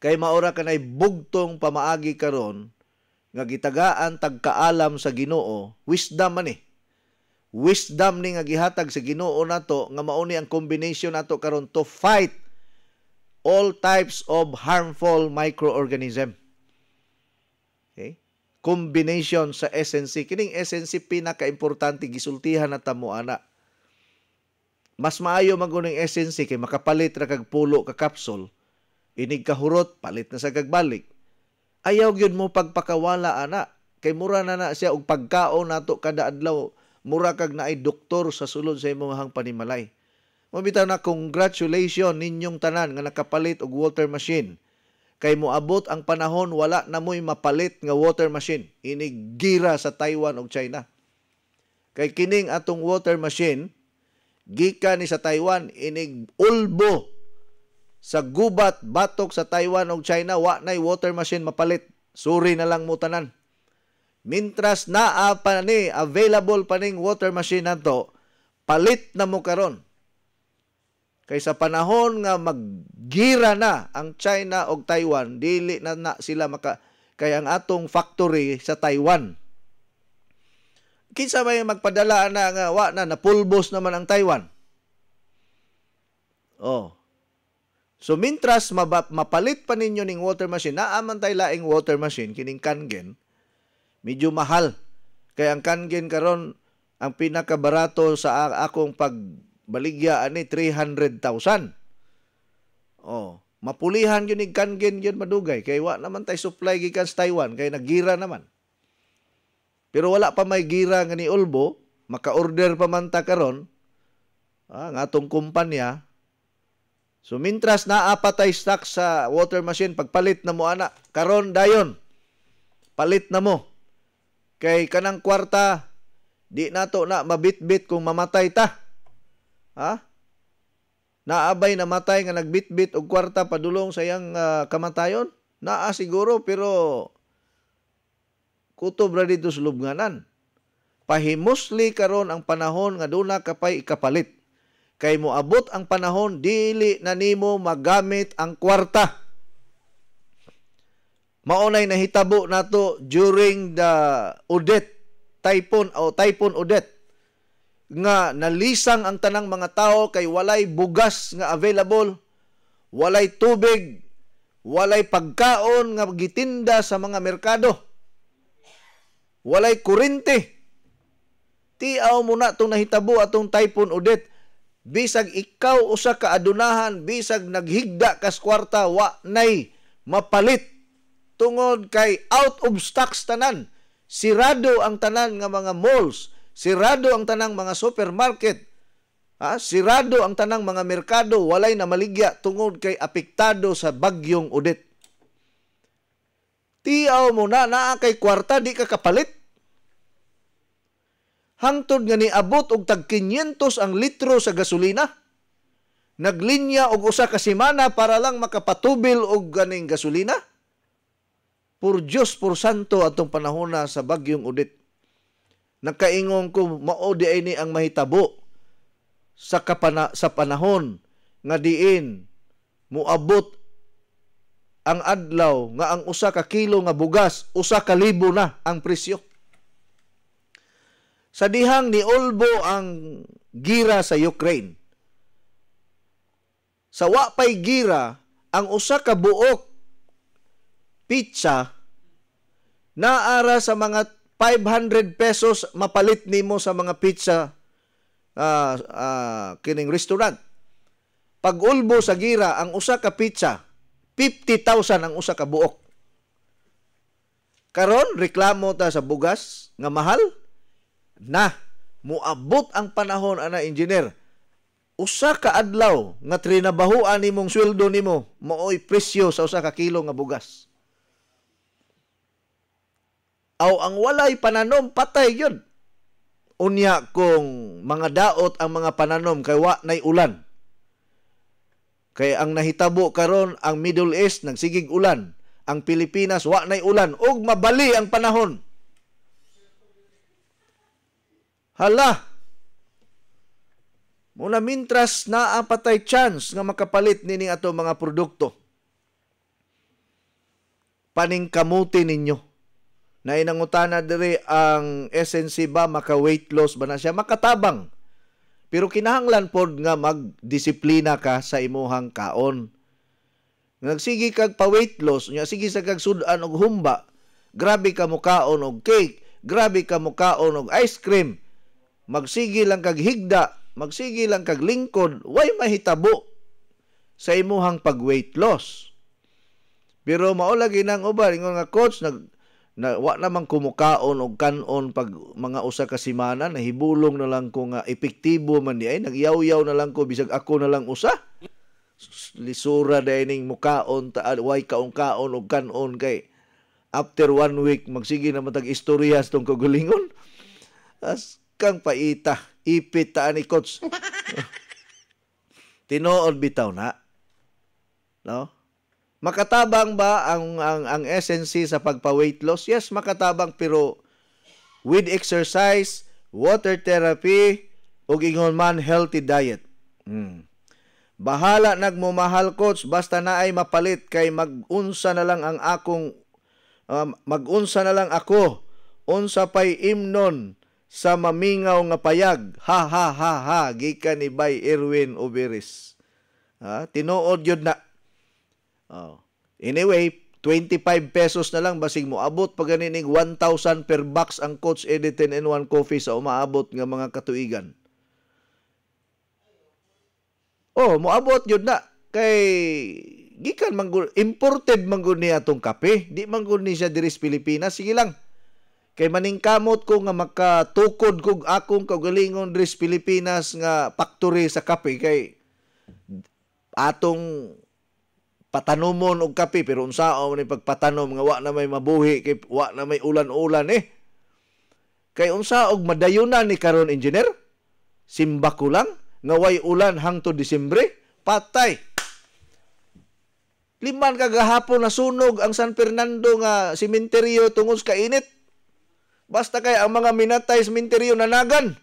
kay maura kanay bugtong pamaagi karon nga gitagaan tagkaalam sa Ginoo, wisdom man Wisdom ni nga gihatag sa Ginoo nato nga mao ni ang combination nato karon to fight all types of harmful microorganism. Okay? Combination sa SNC. Kining SNC pinaka-importante gisultihan na tamo ana. Mas maayo maguning SNC kay makapalit ra kag pulo ka capsule. Inig kahurot, palit na sa kagbalik. Ayaw gyud mo pagpakawala ana. Kay mura na siya og pagkaon nato kada adlaw. Mura kag naay doktor sa sulod sa imong panimalay. Mabitaw na congratulations ninyong tanan nga nakapalit og water machine. Kay moabot ang panahon wala na mo'y mapalit nga water machine. Inig gira sa Taiwan ug China. Kay kining atong water machine gikan ni sa Taiwan, inig ulbo sa gubat batok sa Taiwan o China wa nay water machine mapalit. Suri na lang mo tanan. Mintras naa pa ni available pa ning water machine nato, palit na mo karon. Kay sa panahon nga maggira na ang China o Taiwan, dili na sila kay ang atong factory sa Taiwan. Kinsa may magpadala na nga wa na napulbos naman ang Taiwan. Oh. So mintras mapalit pa ninyo ning water machine, naaman tay laing water machine kining Kangen, medyo mahal. Kay ang Kangen karon ang pinakabarato sa akong pagbaligya ani 300,000. Oh, mapulihan yun ning Kangen yun madugay kay wa naman tay supply gikan sa Taiwan kay nagira naman. Pero wala pa may gira nga ni Ulbo, maka-order pa man ta karon ang atong kumpanya. So mintras naapatay stock sa water machine, pagpalit na mo ana, karon dayon. Palit na mo. Kay kanang kwarta di nato na mabitbit kung mamatay ta. Ha? Naabay na matay nga nagbitbit og kwarta padulong sa iyang kamatayon? Naa siguro pero kutob ra dito sa lubnganan. Pahimusli karon ang panahon nga duna kapay ikapalit. Kay moabot ang panahon, dili na nimo magamit ang kwarta. Maunay nahitabo nato during the Odette typhoon o Typhoon Odette nga nalisang ang tanang mga tao kay walay bugas nga available, walay tubig, walay pagkaon nga gitinda sa mga merkado, walay kuryente. Tiaw mo na itong nahitabo atong Typhoon Odette. Bisag ikaw usa ka adunahan, bisag naghigda kas kwarta, wa nay mapalit. Tungod kay out of stocks tanan. Sirado ang tanan nga mga malls, sirado ang tanang mga supermarket, sirado ang tanang mga merkado, walay na maligya tungod kay apektado sa bagyong Odette. Tiaw mo na naa kay kwarta, di ka kapalit. Hangtod nga niabot og tag 500 ang litro sa gasolina. Naglinya og usa ka semana para lang makapatubil og ganing gasolina. Por Diyos, por santo atong panahona sa bagyong Odette. Nakaingon ko mao di ay ni ang mahitabo sa panahon nga diin moabot ang adlaw nga ang usa ka kilo nga bugas 1,000 na ang presyo. Sa dihang ni Ulbo ang gira sa Ukraine. Sa wapay gira, ang usa ka buok pizza naara sa mga 500 pesos mapalit nimo sa mga pizza kining restaurant. Pag Ulbo sa gira, ang usa ka pizza 50,000 ang usa ka buok. Karon reklamo ta sa bugas nga mahal. Na muabot ang panahon ana engineer, usa ka adlaw nga trinabahuan nimong sweldo nimo maoy presyo sa usa ka kilo nga bugas. Aw ang walay pananom patay gyud. Unya kung mga daot ang mga pananom kay wa nay ulan. Kay ang nahitabo karon ang Middle East nagsigig ulan, ang Pilipinas wa nay ulan ug mabali ang panahon. Hala, muna mintras naapatay chance nga makapalit nini ato mga produkto. Paningkamuti ninyo. Na inangutana diri ang SNC ba maka-weight loss ba na siya? Makatabang. Pero kinahanglan pod nga magdisiplina ka sa imuhang kaon. Nagsigi kag pa-weight loss, nya sige sa kag sudan og humba, grabe ka mo kaon og cake, grabe ka mo kaon og ice cream. Magsigi lang kag higda, magsigi lang kag lingkod, way mahitabo sa imuhang pag-weight loss. Pero maulagi nang uban, ingon nga coach, wa namang kumukaon og kanon pag mga usa ka semana, nahibulong na lang ko nga epektibo man di ay, nagyaw-yaw na lang ko, bisag ako na lang usa. Lisura dining mukaon, way kaon-kaon og kanon kay after 1 week, magsige na matag istoryas tong kagulingon. As kang paita, ipit ta ni coach. Tinuod bitaw na. No? Makatabang ba ang SNC sa pagpa-weight loss? Yes, makatabang, pero with exercise, water therapy, ug ingon man healthy diet. Bahala nagmumahal, coach, basta na ay mapalit kay mag-unsa na lang ako. Unsa pay imnon sa mamingaw nga payag. Ha ha ha ha, gikan ni Bay Erwin Oberis. Tinuod yun na. Anyway, 25 pesos na lang basig mo abot pag ganining 1,000 per box ang Coach Eddie 10-in-1 coffee sa umaabot nga mga katuigan. Moabot yun na kay gikan imported manggod niya atong kape, di manggod ni siya diri sa Pilipinas. Sige lang, kay maningkamot ko nga makatukod kog akong kaugalingon diri sa Pilipinas nga factory sa kape, kay atong patanomon og kape, pero unsao man pagpatanom nga wa na may mabuhi, kay wa na may ulan-ulan Kay unsa og madayunan ni karon, engineer? Simba ko lang nga way ulan hangtod Disyembre, patay. 5 kagahapon na sunog ang San Fernando nga sementeryo tungod sa kainit. Basta kay ang mga minatay sa sementeryo nanagan.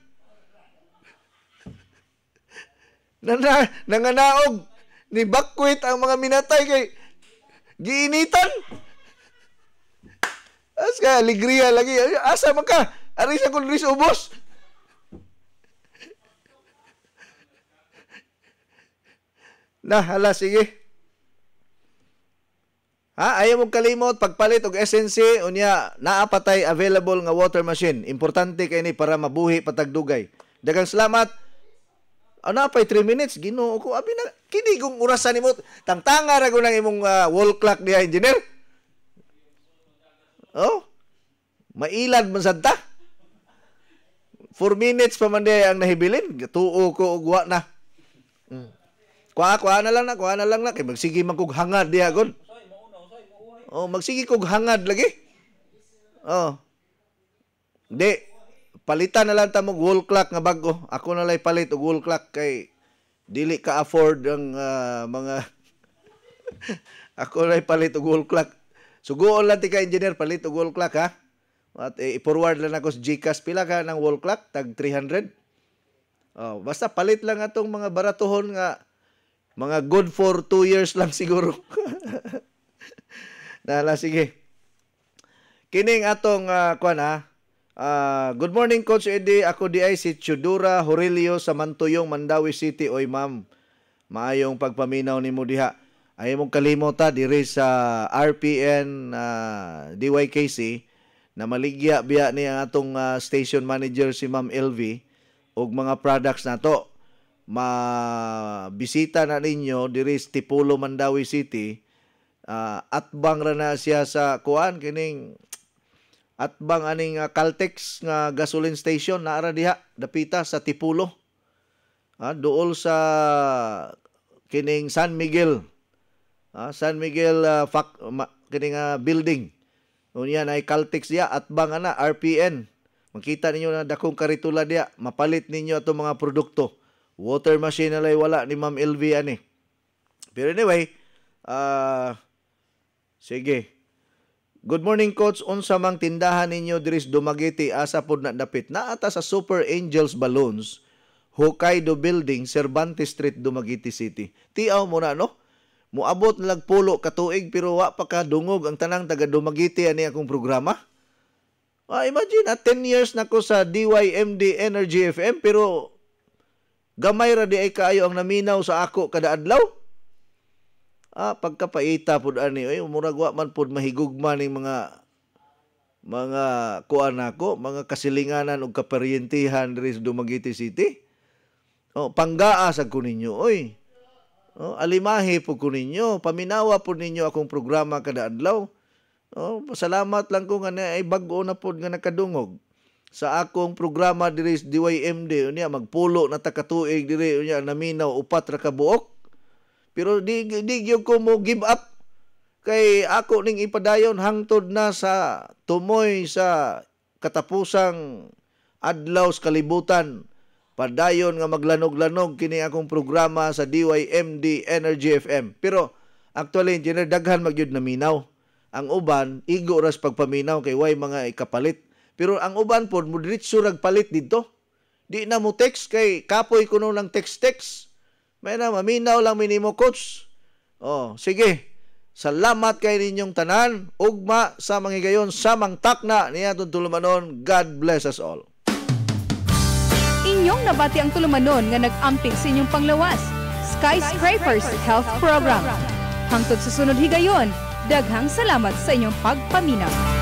Nanganaog ni bakwit ang mga minatay kay giinitan. As ka alegria lagi. Asa man ka? Ari sa kun ubos. Hala, sige. Ayaw mong kalimot, pagpalit og SNC, unya, naapatay available nga water machine. Importante kay ni para mabuhi patagdugay. Daghang salamat. Napay 3 minutes, Ginoo ko. Abi na, kini kong orasan nimo. Tangtanga ra ko ng imong wall clock niya, engineer. Mailad man sadta. 4 minutes pa man ang nahibilin. Tuo ko og wa na. Kuha na lang na. Kay magsige man kog hangad diha gon. Magsige kog hangad lagi. Di. Palitan na lang ta mong wall clock nga bago. Ako na lang palit og wall clock kay dili ka afford ang mga ako na palit og wall clock. Suguon lang ti ka, engineer, palit og wall clock, ha? At i-forward lang ako sa GCash. Pila ka ng wall clock? Tag 300. Basta palit lang atong mga baratuhon nga mga good for 2 years lang siguro. Sige. Kining atong good morning, Coach Eddie. Ako di ay si Chudura Horilio sa Mantuyong, Mandawi City. Oy, ma'am. Maayong pagpaminaw ni mo diha. Ay mong kalimota diri sa RPN DYKC na maligya biya ni ang atong station manager si Ma'am LV og mga products nato. Mabisita na ninyo diri sa Tipulo, Mandawi City. Atbang ra na siya sa kuan kining atbang aning Caltex nga gasoline station na ara diha dapita sa Tipulo. Duol sa kining San Miguel kining building. Unya na ay Caltex diha atbang ana RPN. Makita ninyo na dakong karitula diha, mapalit ninyo atong mga produkto. Water machine na lay wala ni Ma'am LV ani. Pero anyway, sige. Good morning, Coach. Unsa mang tindahan ninyo diri sa Dumaguete, asa pod na dapit? Naata sa Super Angels Balloons, Hokkaido Building, Cervantes Street, Dumaguete City. Tiaw mo na, no? Muabot na pulo katuig pero wa pa ka dungog ang tanang taga Dumaguete ani akong programa. Imagine, 10 years na ko sa DYMD Energy FM pero gamay ra di ay kaayo ang naminaw sa ako kada adlaw. Pagkapaita pud ani, murag wa man pud mahigugma ning mga kuan nako, mga kasilinganan ug kaparyentihan diri sa Dumaguete City. Panggaa sad ko ninyo, alimahi pud ko ninyo, paminawa pud ninyo akong programa kada adlaw. Pasalamat lang ko nga ay bag-o na pud nga nakadungog sa akong programa diri sa DYMD. Unya magpulo na ta katuig diri, unya naminaw 4 ra ka buok. Pero di gyud ko mo give up kay ako ning ipadayon hangtod na sa tumoy sa katapusang adlaw sa kalibutan. Padayon nga maglanog-lanog kini akong programa sa DYMD Energy FM. Pero Actually, engineer, daghan magyud na minaw. Ang uban, igo ras pagpaminaw kay way mga ikapalit. Pero ang uban po, mo diretso ragpalit dito. Di na mo text kay kapoy kuno ng text. May na, maminaw lang minimo, coach. Oh, sige. Salamat kay ninyong tanan. Ugma sa mangigayon sa mangtakna niya itong tulumanon. God bless us all. Inyong nabati ang tulumanon nga nag-amping sa inyong panglawas. Skyscrapers Health Program. Hangtod sa sunod higayon, daghang salamat sa inyong pagpaminaw.